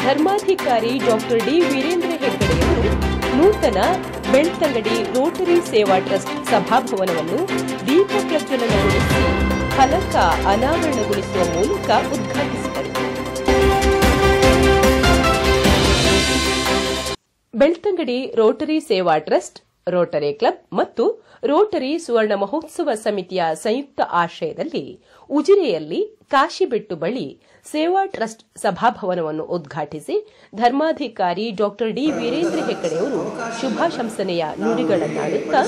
ಧರ್ಮಾಧಿಕಾರಿ doctor D Veerendra ಹೆಗ್ಗಡೆಯವರು ನೂತನ Belthangady Rotary ಸೇವಾ ಟ್ರಸ್ಟ್ ಸಭಾಭವನವನ್ನು ದೀಪ ಪ್ರಜ್ವಲನಗೊಳಿಸಿ ಫಲಕ ಅನಾವರಣಗೊಳಿಸುವ ಮೂಲಕ ಉದ್ಘಾಟಿಸಿದರು. ಬೆಳ್ತಂಗಡಿ ರೋಟರಿ ಸೇವಾ ಟ್ರಸ್ಟ್, ರೋಟರಿ ಕ್ಲಬ್ ಮತ್ತು ರೋಟರಿ ಸುವರ್ಣ ಮಹೋತ್ಸವ ಸಮಿತಿಯ ಸಂಯುಕ್ತ ಆಶ್ರಯದಲ್ಲಿ ಉಜಿರೆಯಲ್ಲಿ ಕಾಶಿಬೆಟ್ಟು ಬಳಿ ಸೇವಾ ಟ್ರಸ್ಟ್ ಸಭಾಭವನವನ್ನು ಉದ್ಘಾಟಿಸಿ ಧರ್ಮಾಧಿಕಾರಿ ಡಾಕ್ಟರ್ ಡಿ ವೀರೇಂದ್ರ ಹೆಗ್ಗಡೆಯವರು ಶುಭಾಶಂಸನೆಯ ನುಡಿಗಳನ್ನಾಡುತ್ತಾ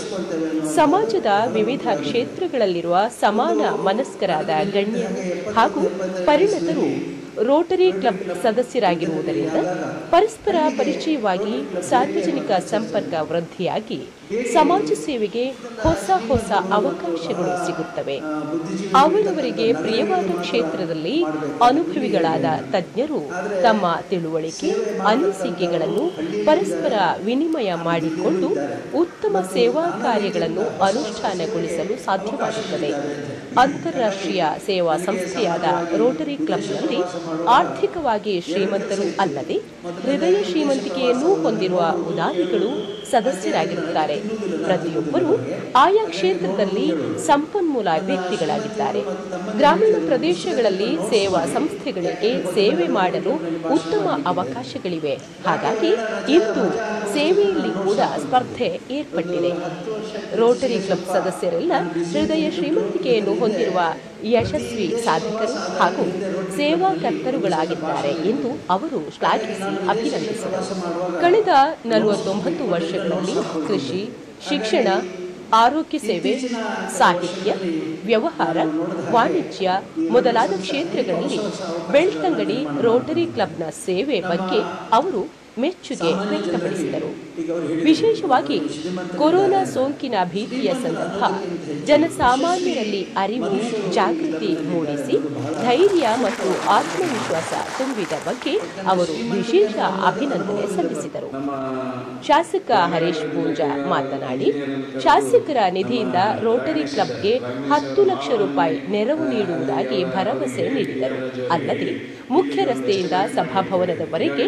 ಸಮಾಜದ ವಿವಿಧ ಕ್ಷೇತ್ರಗಳಲ್ಲಿರುವ ಸಮಾನ ಮನಸ್ಕರಾದ ಗಣ್ಯರು ಹಾಗೂ ಪರಿಣತರು ರೋಟರಿ ಕ್ಲಬ್ ಸದಸ್ಯರಾಗಿರುವುದರಿಂದ ಪರಸ್ಪರ ಪರಿಚಯವಾಗಿ ಸಾರ್ವಜನಿಕ ಸಂಪರ್ಕ ವೃದ್ಧಿಯಾಗಿ ಸಮಾಜ ಸೇವೆಗೆ ಹೊಸ ಹೊಸ ಅವಕಾಶಗಳು ಸಿಗುತ್ತವೆ. ಅವರವರಿಗೆ ಪ್ರಿಯವಾದ ಕ್ಷೇತ್ರದಲ್ಲಿ ಅನುಭವಿಗಳಾದ ತಜ್ಞರು ತಮ್ಮ ತಿಳುವಳಿಕೆ, ಅನಿಸಿಕೆಗಳನ್ನು ಪರಸ್ಪರ ವಿನಿಮಯ ಮಾಡಿಕೊಂಡು ಉತ್ತಮ ಸೇವಾ ಕಾರ್ಯಗಳನ್ನು ಅನುಷ್ಠಾನಗೊಳಿಸಲು ಸಾಧ್ಯವಾಗುತ್ತದೆ. ಅಂತಾರಾಷ್ಟ್ರೀಯ ಸೇವಾ ಸಂಸ್ಥೆಯಾದ ರೋಟರಿ ಕ್ಲಬ್ನಲ್ಲಿ ಆರ್ಥಿಕವಾಗಿ ಶ್ರೀಮಂತರು ಅಲ್ಲದೆ ಹೃದಯ ಶ್ರೀಮಂತಿಕೆಯನ್ನೂ ಹೊಂದಿರುವ ಉದಾರಿಗಳು ಸದಸ್ಯರಾಗಿರುತ್ತಾರೆ. ಪ್ರತಿಯೊಬ್ಬರೂ ಆಯಾ ಕ್ಷೇತ್ರದಲ್ಲಿ ಸಂಪನ್ಮೂಲ ವ್ಯಕ್ತಿಗಳಾಗಿದ್ದಾರೆ. ಗ್ರಾಮೀಣ ಪ್ರದೇಶಗಳಲ್ಲಿ ಸೇವಾ ಸಂಸ್ಥೆಗಳಿಗೆ ಸೇವೆ ಮಾಡಲು ಉತ್ತಮ ಅವಕಾಶಗಳಿವೆ. ಹಾಗಾಗಿ ಇಂದು ಸೇವೆಯಲ್ಲಿ ಕೂಡ ಸ್ಪರ್ಧೆ ಏರ್ಪಟ್ಟಿದೆ. ರೋಟರಿ ಕ್ಲಬ್ ಸದಸ್ಯರೆಲ್ಲ ಹೃದಯ ಶ್ರೀಮಂತಿಕೆಯನ್ನು ಹೊಂದಿರುವ ಯಶಸ್ವಿ ಸಾಧಕರು ಹಾಗೂ ಸೇವಾಕರ್ತರುಗಳಾಗಿದ್ದಾರೆ ಎಂದು ಅವರು ಶ್ಲಾಘಿಸಿ ಅಭಿನಂದಿಸಿದರು. ಕಳೆದ 49 ವರ್ಷಗಳಲ್ಲಿ ಕೃಷಿ, ಶಿಕ್ಷಣ, ಆರೋಗ್ಯ ಸೇವೆ, ಸಾಹಿತ್ಯ, ವ್ಯವಹಾರ, ವಾಣಿಜ್ಯ ಮೊದಲಾದ ಕ್ಷೇತ್ರಗಳಲ್ಲಿ ಬೆಳ್ತಂಗಡಿ ರೋಟರಿ ಕ್ಲಬ್ನ ಸೇವೆ ಬಗ್ಗೆ ಅವರು ಮೆಚ್ಚುಗೆ ವ್ಯಕ್ತಪಡಿಸಿದರು. ವಿಶೇಷವಾಗಿ ಕೊರೋನಾ ಸೋಂಕಿನ ಭೀತಿಯ ಸಂದರ್ಭ ಜನಸಾಮಾನ್ಯರಲ್ಲಿ ಅರಿವು, ಜಾಗೃತಿ ಮೂಡಿಸಿ ಧೈರ್ಯ ಮತ್ತು ಆತ್ಮವಿಶ್ವಾಸ ತುಂಬಿದ ಬಗ್ಗೆ ಅವರು ವಿಶೇಷ ಅಭಿನಂದನೆ ಸಲ್ಲಿಸಿದರು. ಶಾಸಕ ಹರೀಶ್ ಪೂಂಜಾ ಮಾತನಾಡಿ, ಶಾಸಕರ ನಿಧಿಯಿಂದ ರೋಟರಿ ಕ್ಲಬ್ಗೆ 10 ಲಕ್ಷ ರೂಪಾಯಿ ನೆರವು ನೀಡುವುದಾಗಿ ಭರವಸೆ ನೀಡಿದರು. ಅಲ್ಲದೆ ಮುಖ್ಯ ರಸ್ತೆಯಿಂದ ಸಭಾಭವನದವರೆಗೆ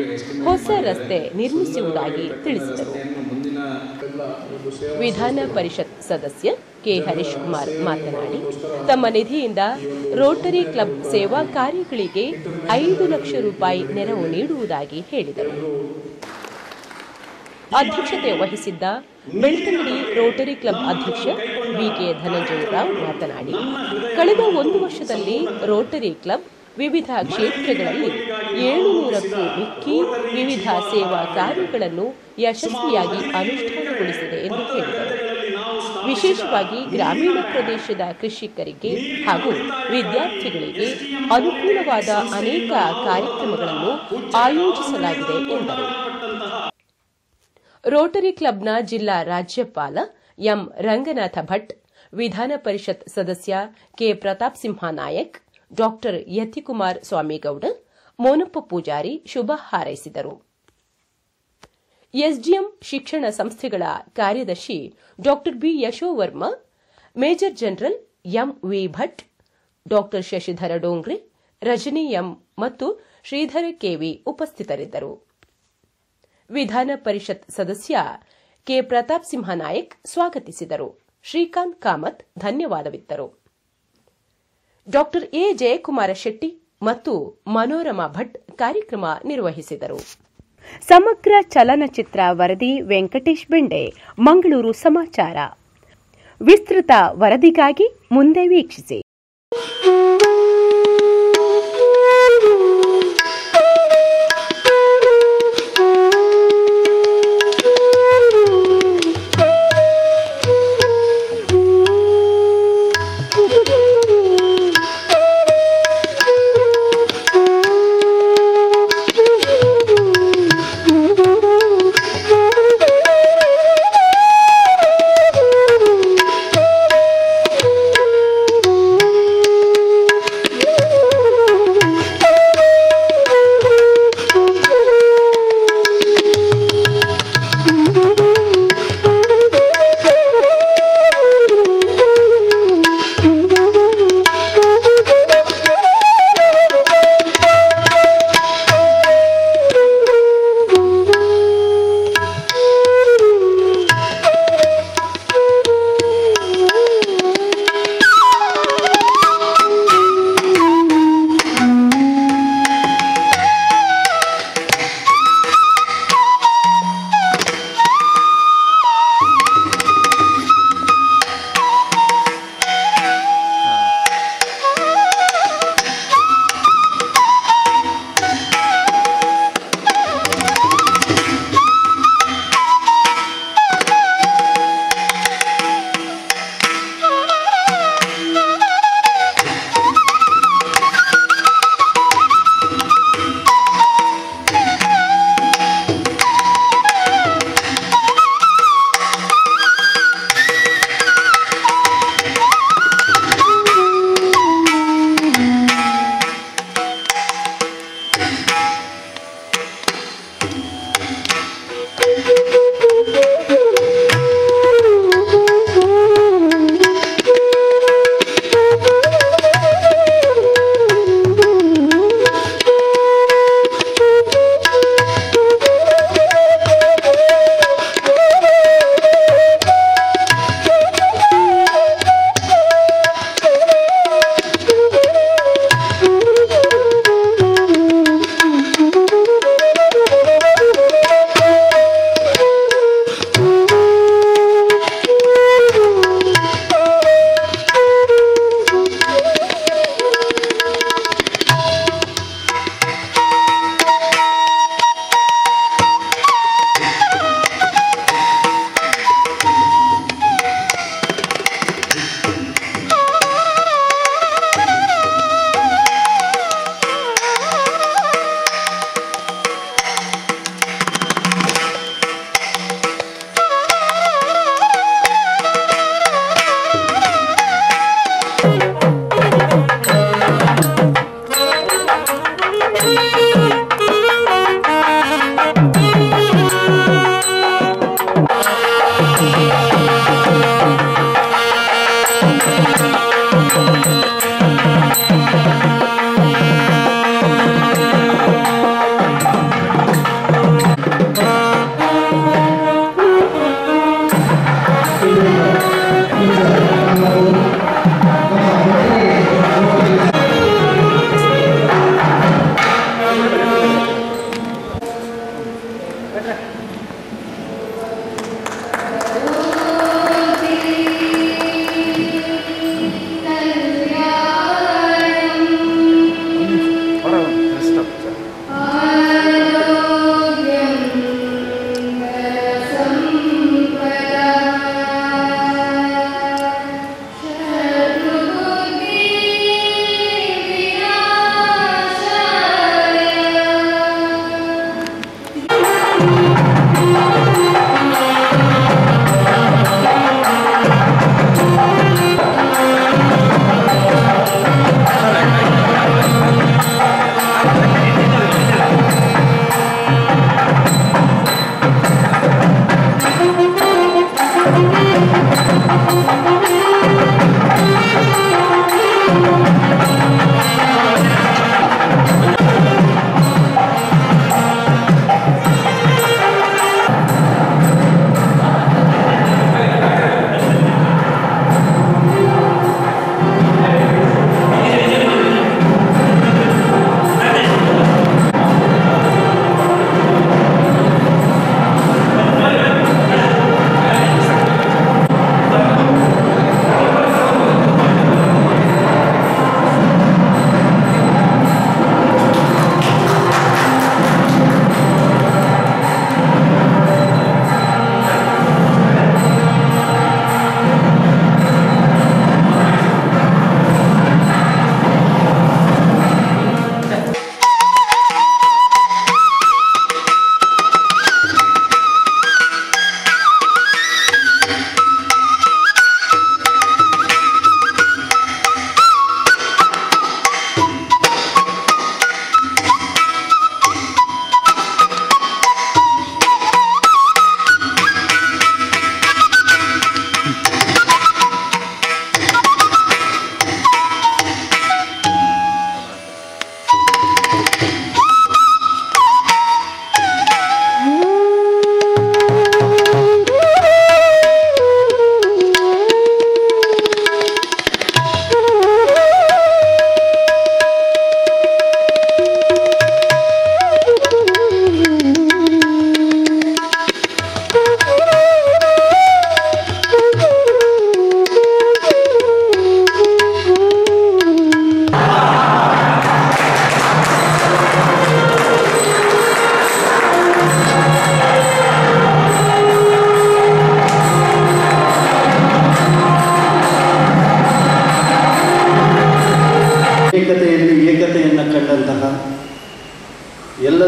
ಹೊಸ ರಸ್ತೆ ನಿರ್ಮಿಸುವುದಾಗಿ ತಿಳಿಸಿದರು. ವಿಧಾನ ಪರಿಷತ್ ಸದಸ್ಯ ಕೆ ಹರೀಶ್ ಕುಮಾರ್ ಮಾತನಾಡಿ, ತಮ್ಮ ನಿಧಿಯಿಂದ ರೋಟರಿ ಕ್ಲಬ್ ಸೇವಾ ಕಾರ್ಯಗಳಿಗೆ 5 ಲಕ್ಷ ರೂಪಾಯಿ ನೆರವು ನೀಡುವುದಾಗಿ ಹೇಳಿದರು. ಅಧ್ಯಕ್ಷತೆ ವಹಿಸಿದ್ದ ಬೆಳ್ತಂಗಡಿ ರೋಟರಿ ಕ್ಲಬ್ ಅಧ್ಯಕ್ಷ ಬಿಕೆ ಧನಂಜಯ ರಾವ್ ಮಾತನಾಡಿ, ಕಳೆದ 1 ವರ್ಷದಲ್ಲಿ ರೋಟರಿ ಕ್ಲಬ್ ವಿವಿಧ ಕ್ಷೇತ್ರಗಳಲ್ಲಿ 700ಕ್ಕೂ ಮಿಕ್ಕಿ ವಿವಿಧ ಸೇವಾ ಕಾರ್ಯಗಳನ್ನು ಯಶಸ್ವಿಯಾಗಿ ಅನುಷ್ಠಾನಗೊಳಿಸಿದೆ ಎಂದು ಹೇಳಿದರು. ವಿಶೇಷವಾಗಿ ಗ್ರಾಮೀಣ ಪ್ರದೇಶದ ಕೃಷಿಕರಿಗೆ ಹಾಗೂ ವಿದ್ಯಾರ್ಥಿಗಳಿಗೆ ಅನುಕೂಲವಾದ ಅನೇಕ ಕಾರ್ಯಕ್ರಮಗಳನ್ನು ಆಯೋಜಿಸಲಾಗಿದೆ ಎಂದರು. ರೋಟರಿ ಕ್ಲಬ್ನ ಜಿಲ್ಲಾ ರಾಜ್ಯಪಾಲ ಎಂ ರಂಗನಾಥ ಭಟ್, ವಿಧಾನ ಪರಿಷತ್ ಸದಸ್ಯ ಕೆ ಪ್ರತಾಪ್ ಸಿಂಹ ನಾಯಕ್, ಡಾಕ್ಟರ್ ಯತಿಕುಮಾರ್ ಸ್ವಾಮಿಗೌಡ, ಮೋನಪ್ಪ ಪೂಜಾರಿ ಶುಭ ಹಾರೈಸಿದರು. ಎಸ್ಡಿಎಂ ಶಿಕ್ಷಣ ಸಂಸ್ಥೆಗಳ ಕಾರ್ಯದರ್ಶಿ doctor B Yashovarma, major general M V Bhat, doctor Shashidhara Dongre, Rajani M ಮತ್ತು ಶ್ರೀಧರ ಕೆವಿ ಉಪಸ್ಥಿತರಿದ್ದರು. ವಿಧಾನ ಪರಿಷತ್ ಸದಸ್ಯ ಕೆ ಪ್ರತಾಪ್ ಸಿಂಹ ನಾಯಕ್ ಸ್ವಾಗತಿಸಿದರು. ಶ್ರೀಕಾಂತ್ ಕಾಮತ್ ಧನ್ಯವಾದವಿತ್ತರು. ಡಾಕ್ಟರ್ ಎ ಜಯಕುಮಾರ ಶೆಟ್ಟಿ ಮತ್ತು ಮನೋರಮಾ ಭಟ್ ಕಾರ್ಯಕ್ರಮ ನಿರ್ವಹಿಸಿದರು. ಸಮಗ್ರ ಚಲನಚಿತ್ರ ವರದಿ ವೆಂಕಟೇಶ್ ಬೆಂಡೆ, ಮಂಗಳೂರು ಸಮಾಚಾರ. ವಿಸ್ತೃತ ವರದಿಗಾಗಿ ಮುಂದೆ ವೀಕ್ಷಿಸಿ.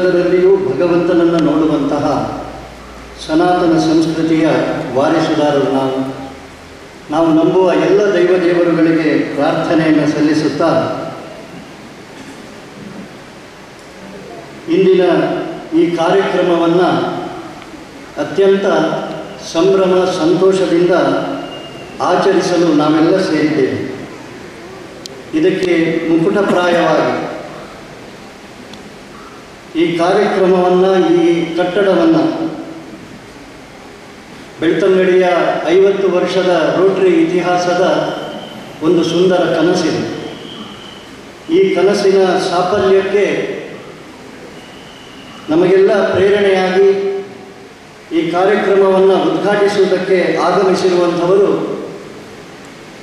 ಎಲ್ಲದರಲ್ಲಿಯೂ ಭಗವಂತನನ್ನು ನೋಡುವಂತಹ ಸನಾತನ ಸಂಸ್ಕೃತಿಯ ವಾರಿಸುದಾರರು ನಾವು ನಂಬುವ ಎಲ್ಲ ದೇವರುಗಳಿಗೆ ಪ್ರಾರ್ಥನೆಯನ್ನು ಸಲ್ಲಿಸುತ್ತಾ ಇಂದಿನ ಈ ಕಾರ್ಯಕ್ರಮವನ್ನು ಅತ್ಯಂತ ಸಂಭ್ರಮ ಸಂತೋಷದಿಂದ ಆಚರಿಸಲು ನಾವೆಲ್ಲ ಸೇರಿದ್ದೇವೆ. ಇದಕ್ಕೆ ಮುಕುಟಪ್ರಾಯವಾಗಿ ಈ ಕಾರ್ಯಕ್ರಮವನ್ನು, ಈ ಕಟ್ಟಡವನ್ನು, ಬೆಳ್ತಂಗಡಿಯ 50 ವರ್ಷದ ರೋಟರಿ ಇತಿಹಾಸದ ಒಂದು ಸುಂದರ ಕನಸಿದೆ. ಈ ಕನಸಿನ ಸಾಫಲ್ಯಕ್ಕೆ ನಮಗೆಲ್ಲ ಪ್ರೇರಣೆಯಾಗಿ ಈ ಕಾರ್ಯಕ್ರಮವನ್ನು ಉದ್ಘಾಟಿಸುವುದಕ್ಕೆ ಆಗಮಿಸಿರುವಂಥವರು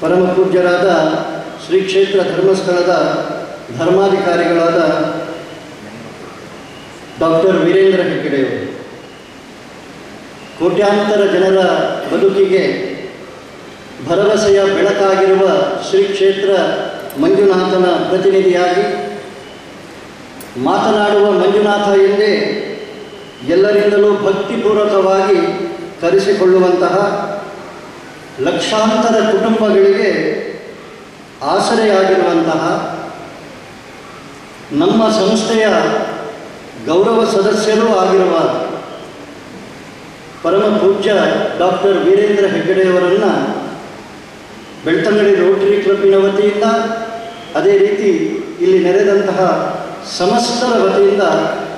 ಪರಮ ಪೂಜ್ಯರಾದ ಶ್ರೀ ಕ್ಷೇತ್ರ ಧರ್ಮಸ್ಥಳದ ಧರ್ಮಾಧಿಕಾರಿಗಳಾದ ಡಾಕ್ಟರ್ ವೀರೇಂದ್ರ ಹೆಗ್ಗಡೆಯವರು. ಕೋಟ್ಯಾಂತರ ಜನರ ಬದುಕಿಗೆ ಭರವಸೆಯ ಬೆಳಕಾಗಿರುವ ಶ್ರೀ ಕ್ಷೇತ್ರ ಮಂಜುನಾಥನ ಪ್ರತಿನಿಧಿಯಾಗಿ ಮಾತನಾಡುವ ಮಂಜುನಾಥ ಎಂದೇ ಎಲ್ಲರಿಂದಲೂ ಭಕ್ತಿಪೂರ್ವಕವಾಗಿ ಕರೆಸಿಕೊಳ್ಳುವಂತಹ, ಲಕ್ಷಾಂತರ ಕುಟುಂಬಗಳಿಗೆ ಆಸರೆಯಾಗಿರುವಂತಹ, ನಮ್ಮ ಸಂಸ್ಥೆಯ ಗೌರವ ಸದಸ್ಯರೂ ಆಗಿರುವ ಪರಮ ಪೂಜ್ಯ ಡಾಕ್ಟರ್ ವೀರೇಂದ್ರ ಹೆಗ್ಗಡೆಯವರನ್ನು ಬೆಳ್ತಂಗಡಿ ರೋಟರಿ ಕ್ಲಬ್ಬಿನ ವತಿಯಿಂದ, ಅದೇ ರೀತಿ ಇಲ್ಲಿ ನೆರೆದಂತಹ ಸಮಸ್ತರ ವತಿಯಿಂದ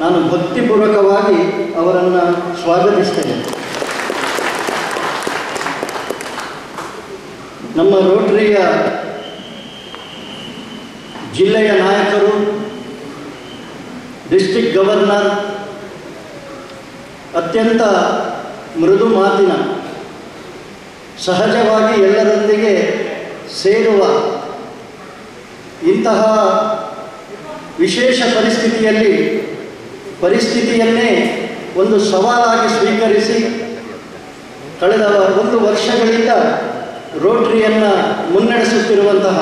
ನಾನು ಭಕ್ತಿಪೂರ್ವಕವಾಗಿ ಅವರನ್ನು ಸ್ವಾಗತಿಸ್ತೇನೆ. ನಮ್ಮ ರೋಟರಿಯ ಜಿಲ್ಲೆಯ ನಾಯಕರು, ಡಿಸ್ಟ್ರಿಕ್ಟ್ ಗವರ್ನರ್, ಅತ್ಯಂತ ಮೃದು ಮಾತಿನ, ಸಹಜವಾಗಿ ಎಲ್ಲರೊಂದಿಗೆ ಸೇರುವ ಇಂತಹ ವಿಶೇಷ ಪರಿಸ್ಥಿತಿಯನ್ನೇ ಒಂದು ಸವಾಲಾಗಿ ಸ್ವೀಕರಿಸಿ ಕಳೆದ 1 ವರ್ಷಗಳಿಂದ ರೋಟರಿಯನ್ನು ಮುನ್ನಡೆಸುತ್ತಿರುವಂತಹ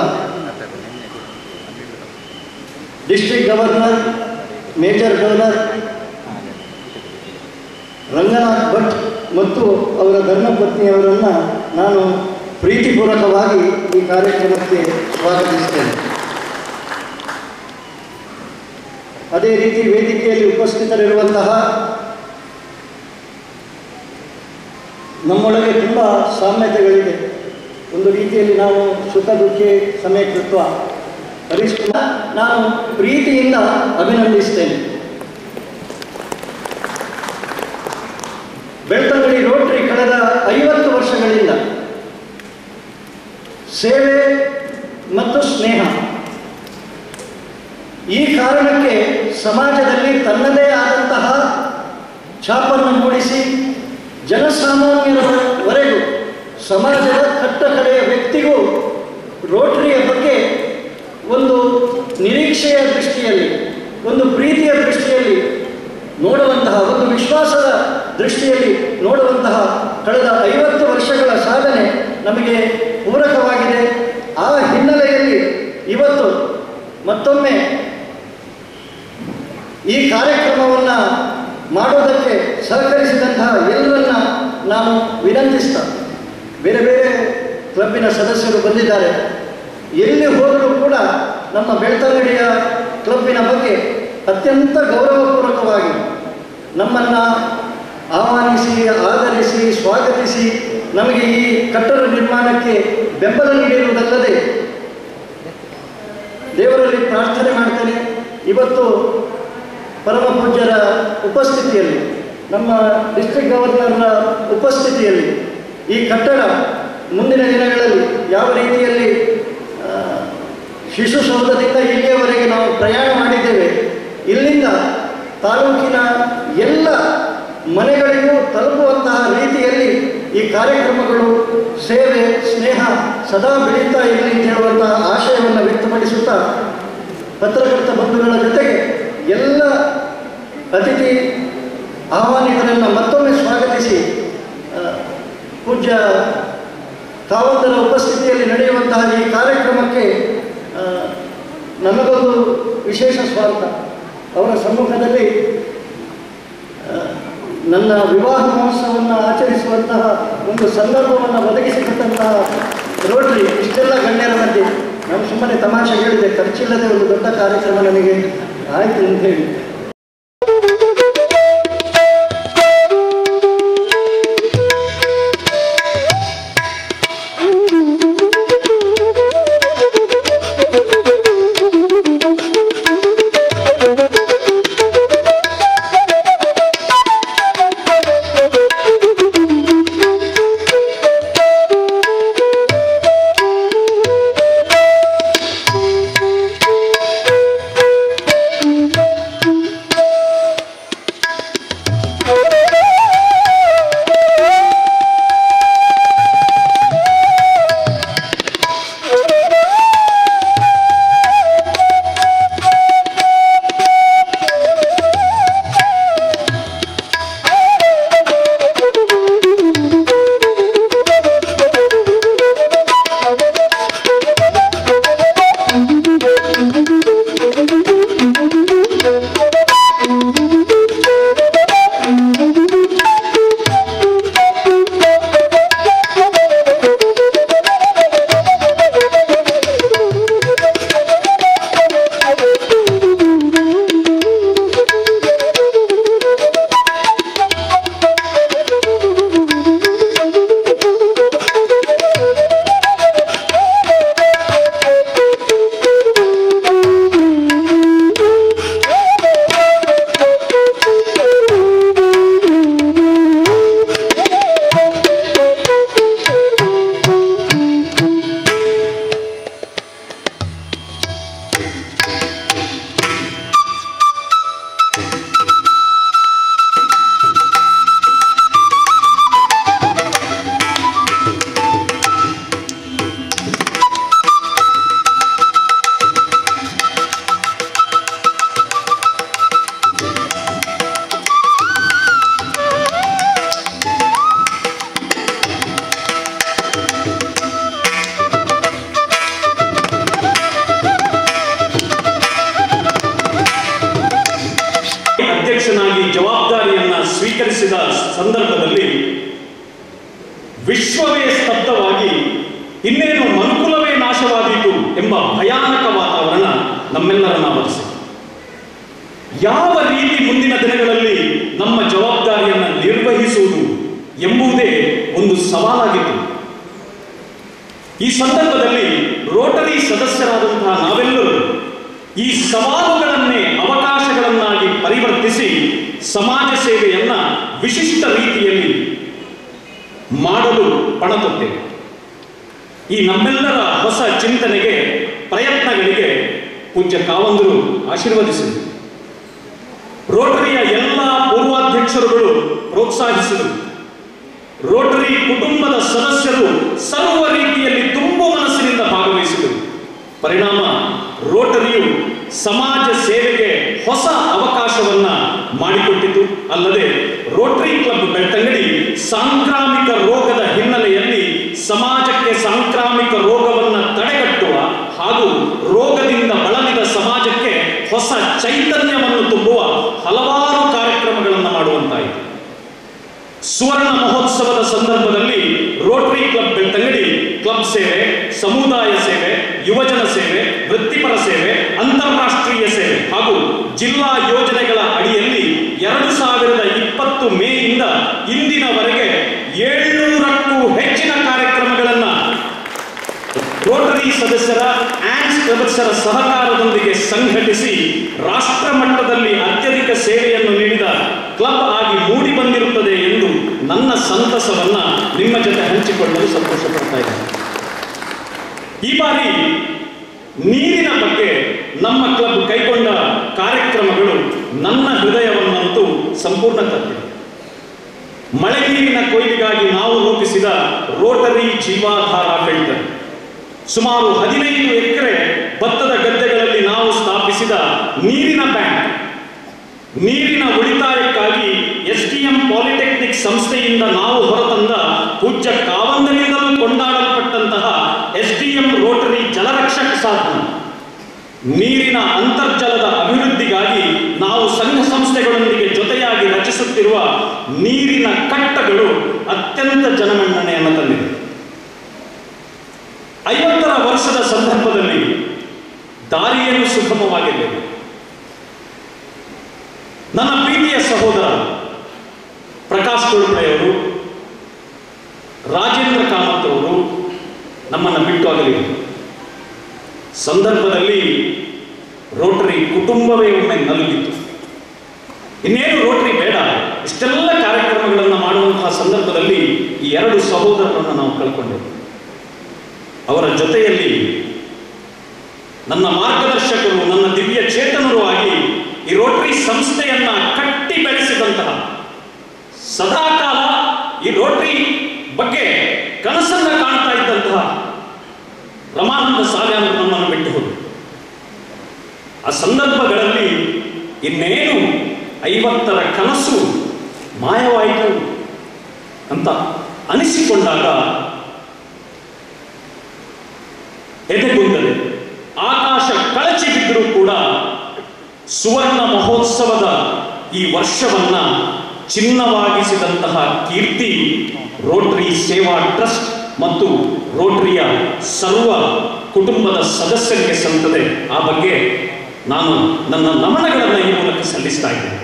district governor, major donor Ranganath Bhat ಮತ್ತು ಅವರ ಧರ್ಮಪತ್ನಿಯವರನ್ನು ನಾನು ಪ್ರೀತಿಪೂರ್ವಕವಾಗಿ ಈ ಕಾರ್ಯಕ್ರಮಕ್ಕೆ ಸ್ವಾಗತಿಸ್ತೇನೆ. ಅದೇ ರೀತಿ ವೇದಿಕೆಯಲ್ಲಿ ಉಪಸ್ಥಿತರಿರುವಂತಹ, ನಮ್ಮೊಳಗೆ ತುಂಬ ಸಾಮ್ಯತೆಗಳಿದೆ. ಒಂದು ರೀತಿಯಲ್ಲಿ ನಾವು ಸುಖ ದುಃಖ ಸಮಯಕೃತ್ವ ಹರಿಷ್ಠ ನಾನು ಪ್ರೀತಿಯಿಂದ ಅಭಿನಂದಿಸ್ತೇನೆ. ಬೆಳ್ತಂಗಡಿ ರೋಟರಿ ಕಳೆದ 50 ವರ್ಷಗಳಿಂದ ಸೇವೆ ಮತ್ತು ಸ್ನೇಹ, ಈ ಕಾರಣಕ್ಕೆ ಸಮಾಜದಲ್ಲಿ ತನ್ನದೇ ಆದಂತಹ ಛಾಪನ್ನು ಮೂಡಿಸಿ ಜನಸಾಮಾನ್ಯರವರೆಗೂ, ಸಮಾಜದ ಕಟ್ಟಕಡೆಯ ವ್ಯಕ್ತಿಗೂ ರೋಟರಿಯ ಬಗ್ಗೆ ಒಂದು ನಿರೀಕ್ಷೆಯ ದೃಷ್ಟಿಯಲ್ಲಿ, ಒಂದು ಪ್ರೀತಿಯ ದೃಷ್ಟಿಯಲ್ಲಿ ನೋಡುವಂತಹ, ಒಂದು ವಿಶ್ವಾಸದ ದೃಷ್ಟಿಯಲ್ಲಿ ನೋಡುವಂತಹ ಕಳೆದ 50 ವರ್ಷಗಳ ಸಾಧನೆ ನಮಗೆ ಪೂರಕವಾಗಿದೆ. ಆ ಹಿನ್ನೆಲೆಯಲ್ಲಿ ಇವತ್ತು ಮತ್ತೊಮ್ಮೆ ಈ ಕಾರ್ಯಕ್ರಮವನ್ನು ಮಾಡುವುದಕ್ಕೆ ಸಹಕರಿಸಿದಂತಹ ಎಲ್ಲರನ್ನ ನಾನು ವಿನಂತಿಸ್ತಾ, ಬೇರೆ ಬೇರೆ ಕ್ಲಬ್ಬಿನ ಸದಸ್ಯರು ಬಂದಿದ್ದಾರೆ. ಎಲ್ಲಿ ಹೋದರೂ ಕೂಡ ನಮ್ಮ ಬೆಳ್ತಂಗಡಿಯ ಕ್ಲಬ್ಬಿನ ಬಗ್ಗೆ ಅತ್ಯಂತ ಗೌರವಪೂರ್ವಕವಾಗಿ ನಮ್ಮನ್ನು ಆಹ್ವಾನಿಸಿ, ಆದರಿಸಿ, ಸ್ವಾಗತಿಸಿ ನಮಗೆ ಈ ಕಟ್ಟಡ ನಿರ್ಮಾಣಕ್ಕೆ ಬೆಂಬಲ ನೀಡಿರುವುದಲ್ಲದೆ ದೇವರಲ್ಲಿ ಪ್ರಾರ್ಥನೆ ಮಾಡ್ತೇನೆ. ಇವತ್ತು ಪರಮ ಪೂಜ್ಯರ ಉಪಸ್ಥಿತಿಯಲ್ಲಿ, ನಮ್ಮ ಡಿಸ್ಟ್ರಿಕ್ಟ್ ಗವರ್ನರ್ನ ಉಪಸ್ಥಿತಿಯಲ್ಲಿ ಈ ಕಟ್ಟಡ ಮುಂದಿನ ದಿನಗಳಲ್ಲಿ ಯಾವ ರೀತಿಯಲ್ಲಿ ಶಿಶು ಸೌಧದಿಂದ ಇಲ್ಲಿಯವರೆಗೆ ನಾವು ಪ್ರಯಾಣ ಮಾಡಿದ್ದೇವೆ, ಇಲ್ಲಿಂದ ತಾಲೂಕಿನ ಎಲ್ಲ ಮನೆಗಳಿಗೂ ತಲುಪುವಂತಹ ರೀತಿಯಲ್ಲಿ ಈ ಕಾರ್ಯಕ್ರಮಗಳು, ಸೇವೆ, ಸ್ನೇಹ ಸದಾ ಬೆಳೀತಾ ಇರಲಿ ಅಂತ ಹೇಳುವಂತಹ ಆಶಯವನ್ನು ವ್ಯಕ್ತಪಡಿಸುತ್ತಾ, ಪತ್ರಕರ್ತ ಬಂಧುಗಳ ಜೊತೆಗೆ ಎಲ್ಲ ಅತಿಥಿ ಆಹ್ವಾನಿತರನ್ನು ಮತ್ತೊಮ್ಮೆ ಸ್ವಾಗತಿಸಿ, ಪೂಜ್ಯ ಕಾವಂತರ ಉಪಸ್ಥಿತಿಯಲ್ಲಿ ನಡೆಯುವಂತಹ ಈ ಕಾರ್ಯಕ್ರಮಕ್ಕೆ ನಮಗೊಂದು ವಿಶೇಷ ಸ್ವಾಗತ. ಅವರ ಸಮ್ಮುಖದಲ್ಲಿ ನನ್ನ ವಿವಾಹ ಮಹೋತ್ಸವವನ್ನು ಆಚರಿಸುವಂತಹ ಒಂದು ಸಂದರ್ಭವನ್ನು ಒದಗಿಸಿಕೊಟ್ಟಂತಹ ರೋಟರಿ ಇಷ್ಟೆಲ್ಲ ಗಣ್ಯರ ಮಧ್ಯೆ ನಾನು ಸುಮ್ಮನೆ ತಮಾಷೆ ಹೇಳಿದೆ, ಖರ್ಚಿಲ್ಲದೆ ಒಂದು ದೊಡ್ಡ ಕಾರ್ಯಕ್ರಮ ನನಗೆ ಆಯಿತು ಅಂತ ಹೇಳಿ. ಸ್ವೀಕರಿಸಿದ ಸಂದರ್ಭದಲ್ಲಿ ವಿಶ್ವವೇ ಸ್ತಬ್ಧವಾಗಿ ಇನ್ನೇನು ಮನುಕುಲವೇ ನಾಶವಾದೀತು ಎಂಬ ಭಯಾನಕ ವಾತಾವರಣ ನಮ್ಮೆಲ್ಲರನ್ನ ಆವರಿಸಿತು. ಯಾವ ರೀತಿ ಮುಂದಿನ ದಿನಗಳಲ್ಲಿ ನಮ್ಮ ಜವಾಬ್ದಾರಿಯನ್ನು ನಿರ್ವಹಿಸುವುದು ಎಂಬುದೇ ಒಂದು ಸವಾಲಾಗಿತ್ತು. ಈ ಸಂದರ್ಭದಲ್ಲಿ ರೋಟರಿ ಸದಸ್ಯರಾದಂತಹ ನಾವೆಲ್ಲರೂ ಈ ಸವಾಲುಗಳನ್ನೇ ಅವಕಾಶಗಳನ್ನಾಗಿ ಪರಿವರ್ತಿಸಿ ಸಮಾಜ ಸೇವೆಯನ್ನ ವಿಶಿಷ್ಟ ರೀತಿಯಲ್ಲಿ ಮಾಡಲು ಪಣತೊಟ್ಟೆವು. ಈ ನಮ್ಮೆಲ್ಲರ ಹೊಸ ಚಿಂತನೆಗೆ ಪ್ರಯತ್ನಗಳಿಗೆ ಪೂಜ್ಯ ಕಾವಂದರು ಆಶೀರ್ವದಿಸಿದರು. ರೋಟರಿಯ ಎಲ್ಲ ಪೂರ್ವಾಧ್ಯಕ್ಷರುಗಳು ಪ್ರೋತ್ಸಾಹಿಸಿದರು. ರೋಟರಿ ಕುಟುಂಬದ ಸದಸ್ಯರು ಸರ್ವ ರೀತಿಯಲ್ಲಿ ತುಂಬು ಮನಸ್ಸಿನಿಂದ ಭಾಗವಹಿಸಿದರು. ಪರಿಣಾಮ ರೋಟರಿಯು ಸಮಾಜ ಸೇವೆಗೆ ಹೊಸ ಅವಕಾಶವನ್ನ ಮಾಡಿಕೊಟ್ಟಿತು. ಅಲ್ಲದೆ ರೋಟರಿ ಕ್ಲಬ್ ಬೆಳ್ತಂಗಡಿ ಸಾಂಕ್ರಾಮಿಕ ರೋಗದ ಹಿನ್ನೆಲೆಯಲ್ಲಿ ಸಮಾಜಕ್ಕೆ ಸಾಂಕ್ರಾಮಿಕ ರೋಗವನ್ನು ತಡೆಗಟ್ಟುವ ಹಾಗೂ ರೋಗದಿಂದ ಬಳಲಿದ ಸಮಾಜಕ್ಕೆ ಹೊಸ ಚೈತನ್ಯವನ್ನು ತುಂಬುವ ಹಲವಾರು ಕಾರ್ಯಕ್ರಮಗಳನ್ನು ಮಾಡುವಂತಾಯಿತು. ಸುವರ್ಣ ಮಹೋತ್ಸವದ ಸಂದರ್ಭದಲ್ಲಿ ರೋಟರಿ ಕ್ಲಬ್ ಬೆಳ್ತಂಗಡಿ ಕ್ಲಬ್ ಸೇವೆ, ಸಮುದಾಯ ಸೇವೆ, ಯುವಜನ ಸೇವೆ, ವೃತ್ತಿಪರ ಸೇವೆ, ಅಂತಾರಾಷ್ಟ್ರೀಯ ಸೇವೆ ಹಾಗೂ ಜಿಲ್ಲಾ ಯೋಜನೆಗಳ ಅಡಿಯಲ್ಲಿ 2020 ಮೇಯಿಂದ ಇಂದಿನವರೆಗೆ 700ಕ್ಕೂ ಹೆಚ್ಚಿನ ಕಾರ್ಯಕ್ರಮಗಳನ್ನು ರೋಟರಿ ಸದಸ್ಯರ ಸದಸ್ಯರ ಸಹಕಾರದೊಂದಿಗೆ ಸಂಘಟಿಸಿ ರಾಷ್ಟ್ರ ಮಟ್ಟದಲ್ಲಿ ಅತ್ಯಧಿಕ ಸೇವೆಯನ್ನು ನೀಡಿದ ಕ್ಲಬ್ ಆಗಿ ಮೂಡಿ ಬಂದಿರುತ್ತದೆ ಎಂದು ನನ್ನ ಸಂತಸವನ್ನ ನಿಮ್ಮ ಜೊತೆ ಹಂಚಿಕೊಳ್ಳಲು ಸಂತೋಷ ಪಡ್ತಾ ಇದ್ದೇನೆ. ಈ ಬಾರಿ ನೀರಿನ ಬಗ್ಗೆ ನಮ್ಮ ಕ್ಲಬ್ ಕೈಗೊಂಡ ಕಾರ್ಯಕ್ರಮಗಳು ನನ್ನ ಹೃದಯವನ್ನಂತೂ ಸಂಪೂರ್ಣ ತಟ್ಟಿದೆ. ಮಳೆ ನೀರಿನ ಕೊಯ್ಲಿಗಾಗಿ ನಾವು ರೂಪಿಸಿದ ರೋಟರಿ ಜೀವಾಧಾರ ಫಿಲ್ಟರ್, ಸುಮಾರು 15 ಎಕರೆ ಭತ್ತದ ಗದ್ದೆಗಳಲ್ಲಿ ನಾವು ಸ್ಥಾಪಿಸಿದ ನೀರಿನ ಬ್ಯಾಂಕ್, ನೀರಿನ ಉಳಿತಾಯಕ್ಕಾಗಿ STM ಪಾಲಿಟೆಕ್ನಿಕ್ ಸಂಸ್ಥೆಯಿಂದ ನಾವು ಹೊರತಂದ ಪೂಜ್ಯ ಕಾವಂದರಿಂದಲೂ ಕೊಂಡಾಡಲ್ಪಟ್ಟಂತಹ SDM ರೋಟರಿ ಜಲರಕ್ಷಕ ಸಾಧನ, ನೀರಿನ ಅಂತರ್ಜಲದ ಅಭಿವೃದ್ಧಿಗಾಗಿ ನಾವು ಸಂಘ ಸಂಸ್ಥೆಗಳೊಂದಿಗೆ ಜೊತೆಯಾಗಿ ರಚಿಸುತ್ತಿರುವ ನಿರ್ಮಿಸುತ್ತಿರುವ ನೀರಿನ ಕಟ್ಟಗಳು ಅತ್ಯಂತ ಜನಮನ್ನಣೆಯನ್ನು ತಂದಿದೆ. 50ರ ವರ್ಷದ ಸಂದರ್ಭದಲ್ಲಿ ದಾರಿಯನ್ನು ಸುಗಮವಾಗಿರಲಿಲ್ಲ. ನನ್ನ ಪ್ರೀತಿಯ ಸಹೋದರ ಪ್ರಕಾಶ್ ತೋಳ್ಪಡೆಯವರು, ರಾಜೇಂದ್ರ ಕಾಮತ್ ಅವರು ನಮ್ಮನ್ನು ಬಿಟ್ಟು ಆಗಲಿಲ್ಲ. ಸಂದರ್ಭದಲ್ಲಿ ರೋಟರಿ ಕುಟುಂಬವೇ ಒಮ್ಮೆ ನಲುಗಿತ್ತು. ಇನ್ನೇನು ರೋಟರಿ ಬೇಡ, ಇಷ್ಟೆಲ್ಲ ಕಾರ್ಯಕ್ರಮಗಳನ್ನು ಮಾಡುವಂತಹ ಸಂದರ್ಭದಲ್ಲಿ ಈ 2 ಸಹೋದರರನ್ನು ನಾವು ಕಳ್ಕೊಂಡೆವು. ಅವರ ಜೊತೆಯಲ್ಲಿ ನನ್ನ ಮಾರ್ಗದರ್ಶಕರು, ನನ್ನ ದಿವ್ಯ ಚೇತನರು ಆಗಿ ಈ ರೋಟರಿ ಸಂಸ್ಥೆಯನ್ನ ಕಟ್ಟಿ ಬೆಳೆಸಿದಂತಹ, ಸದಾಕಾಲ ಈ ರೋಟರಿ ಬಗ್ಗೆ ಕನಸನ್ನ ಕಾಣ್ತಾ ಇದ್ದಂತಹ ರಮಾನಂದ ಸಾಲೆ ಅವರು ನಮ್ಮನ್ನು ಬಿಟ್ಟು ಹೋದರು. ಆ ಸಂದರ್ಭಗಳಲ್ಲಿ ಇನ್ನೇನು 50ರ ಕನಸು ಮಾಯವಾಯಿತು ಅಂತ ಅನಿಸಿಕೊಂಡಾಗ ಎದೆಗುಂದದೆ ಆಕಾಶ ಕಳಚಿ ಬಿದ್ದರೂ ಕೂಡ ಸುವರ್ಣ ಮಹೋತ್ಸವದ ಈ ವರ್ಷವನ್ನ ಚಿನ್ನವಾಗಿಸಿದಂತಹ ಕೀರ್ತಿ ರೋಟರಿ ಸೇವಾ ಟ್ರಸ್ಟ್ ಮತ್ತು ರೋಟರಿಯ ಸರ್ವ ಕುಟುಂಬದ ಸದಸ್ಯರಿಗೆ ಸಲ್ಲುತ್ತದೆ. ಆ ಬಗ್ಗೆ ನಾನು ನನ್ನ ನಮನಗಳನ್ನು ಈ ಮೂಲಕ ಸಲ್ಲಿಸ್ತಾ ಇದ್ದೇನೆ.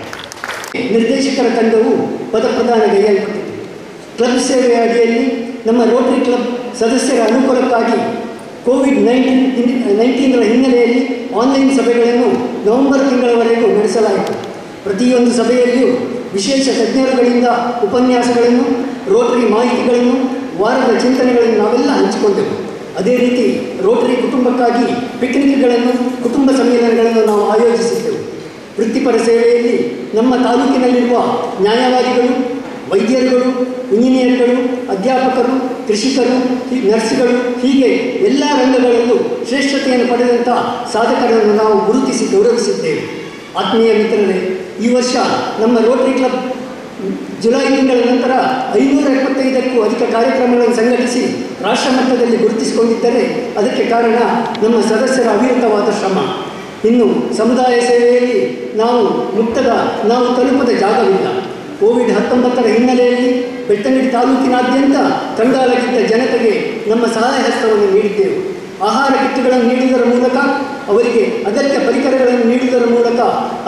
ನಿರ್ದೇಶಕರ ತಂಡವು ಪದಪ್ರದಾನ ಕೈಗೊಳ್ಳಲ್ಪಟ್ಟಿದೆ. ಕ್ಲಬ್ ಸೇವೆಯ ಅಡಿಯಲ್ಲಿ ನಮ್ಮ ರೋಟರಿ ಕ್ಲಬ್ ಸದಸ್ಯರ ಅನುಕೂಲಕ್ಕಾಗಿ ಕೋವಿಡ್-19ರ ಹಿನ್ನೆಲೆಯಲ್ಲಿ ಆನ್ಲೈನ್ ಸಭೆಗಳನ್ನು ನವೆಂಬರ್ ತಿಂಗಳವರೆಗೂ ನಡೆಸಲಾಯಿತು. ಪ್ರತಿಯೊಂದು ಸಭೆಯಲ್ಲಿಯೂ ವಿಶೇಷ ತಜ್ಞರುಗಳಿಂದ ಉಪನ್ಯಾಸಗಳನ್ನು, ರೋಟರಿ ಮಾಹಿತಿಗಳನ್ನು, ವಾರದ ಚಿಂತನೆಗಳನ್ನು ನಾವೆಲ್ಲ ಹಂಚಿಕೊಂಡೆವು. ಅದೇ ರೀತಿ ರೋಟರಿ ಕುಟುಂಬಕ್ಕಾಗಿ ಪಿಕ್ನಿಕ್ಗಳನ್ನು, ಕುಟುಂಬ ಸಮ್ಮೇಳನಗಳನ್ನು ನಾವು ಆಯೋಜಿಸಿದ್ದೆವು. ವೃತ್ತಿಪರ ಸೇವೆಯಲ್ಲಿ ನಮ್ಮ ತಾಲೂಕಿನಲ್ಲಿರುವ ನ್ಯಾಯವಾದಿಗಳು, ವೈದ್ಯರುಗಳು, ಇಂಜಿನಿಯರ್ಗಳು, ಅಧ್ಯಾಪಕರು, ಕೃಷಿಕರು, ನರ್ಸ್ಗಳು, ಹೀಗೆ ಎಲ್ಲ ರಂಗಗಳಲ್ಲೂ ಶ್ರೇಷ್ಠತೆಯನ್ನು ಪಡೆದಂಥ ಸಾಧಕರನ್ನು ನಾವು ಗುರುತಿಸಿ ಗೌರವಿಸಿದ್ದೇವೆ. ಆತ್ಮೀಯ ಮಿತ್ರರೇ, ಈ ವರ್ಷ ನಮ್ಮ ರೋಟರಿ ಕ್ಲಬ್ ಜುಲೈ ತಿಂಗಳ ನಂತರ 575ಕ್ಕೂ ಅಧಿಕ ಕಾರ್ಯಕ್ರಮಗಳನ್ನು ಸಂಘಟಿಸಿ ರಾಷ್ಟ್ರ ಮಟ್ಟದಲ್ಲಿ ಗುರುತಿಸಿಕೊಂಡಿದ್ದರೆ ಅದಕ್ಕೆ ಕಾರಣ ನಮ್ಮ ಸದಸ್ಯರ ಅವಿರತವಾದ ಶ್ರಮ. ಇನ್ನು ಸಮುದಾಯ ಸೇವೆಯಲ್ಲಿ ನಾವು ತಲುಪದ ಜಾಗವಿಲ್ಲ. ಕೋವಿಡ್-19ರ ಹಿನ್ನೆಲೆಯಲ್ಲಿ ಬೆಳ್ತಂಗಡಿ ತಾಲೂಕಿನಾದ್ಯಂತ ಕಂಗಾಲಾಗಿದ್ದ ಜನತೆಗೆ ನಮ್ಮ ಸಹಾಯ ಹಸ್ತವನ್ನು ನೀಡಿದ್ದೆವು. ಆಹಾರ ಕಿಟ್ಗಳನ್ನು ನೀಡುವುದರ ಮೂಲಕ, ಅವರಿಗೆ ಅಗತ್ಯ ಪರಿಕರಗಳನ್ನು ನೀಡುವುದರ ಮೂಲಕ,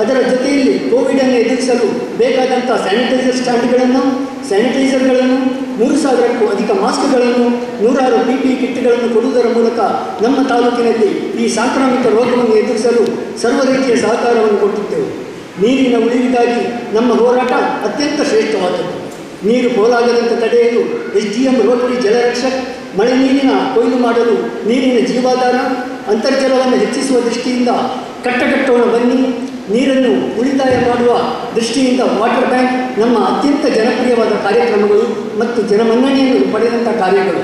ಅದರ ಜೊತೆಯಲ್ಲಿ ಕೋವಿಡನ್ನು ಎದುರಿಸಲು ಬೇಕಾದಂಥ ಸ್ಯಾನಿಟೈಸರ್ಗಳನ್ನು 3000ಕ್ಕೂ ಅಧಿಕ ಮಾಸ್ಕ್ಗಳನ್ನು, 100 PPE ಕಿಟ್ಗಳನ್ನು ಕೊಡುವುದರ ಮೂಲಕ ನಮ್ಮ ತಾಲೂಕಿನಲ್ಲಿ ಈ ಸಾಂಕ್ರಾಮಿಕ ರೋಗವನ್ನು ಎದುರಿಸಲು ಸರ್ವ ರೀತಿಯ ಸಹಕಾರವನ್ನು ಕೊಟ್ಟಿದ್ದೆವು. ನೀರಿನ ಉಳಿವಿಗಾಗಿ ನಮ್ಮ ಹೋರಾಟ ಅತ್ಯಂತ ಶ್ರೇಷ್ಠವಾದದ್ದು. ನೀರು ಪೋಲಾಗದಂತೆ ತಡೆಯಲು SDM ರೋಟರಿ ಜಲರಕ್ಷಕ್, ಮಳೆ ನೀರಿನ ಕೊಯ್ಲು ಮಾಡಲು ನೀರಿನ ಜೀವಾಧಾರ, ಅಂತರ್ಜಲವನ್ನು ಹೆಚ್ಚಿಸುವ ದೃಷ್ಟಿಯಿಂದ ಕಟ್ಟಕಟ್ಟೋಣ ಬನ್ನಿ, ನೀರನ್ನು ಉಳಿತಾಯ ಮಾಡುವ ದೃಷ್ಟಿಯಿಂದ ವಾಟರ್ ಬ್ಯಾಂಕ್ ನಮ್ಮ ಅತ್ಯಂತ ಜನಪ್ರಿಯವಾದ ಕಾರ್ಯಕ್ರಮಗಳು ಮತ್ತು ಜನಮನ್ನಣೆಯನ್ನು ಪಡೆದಂಥ ಕಾರ್ಯಗಳು.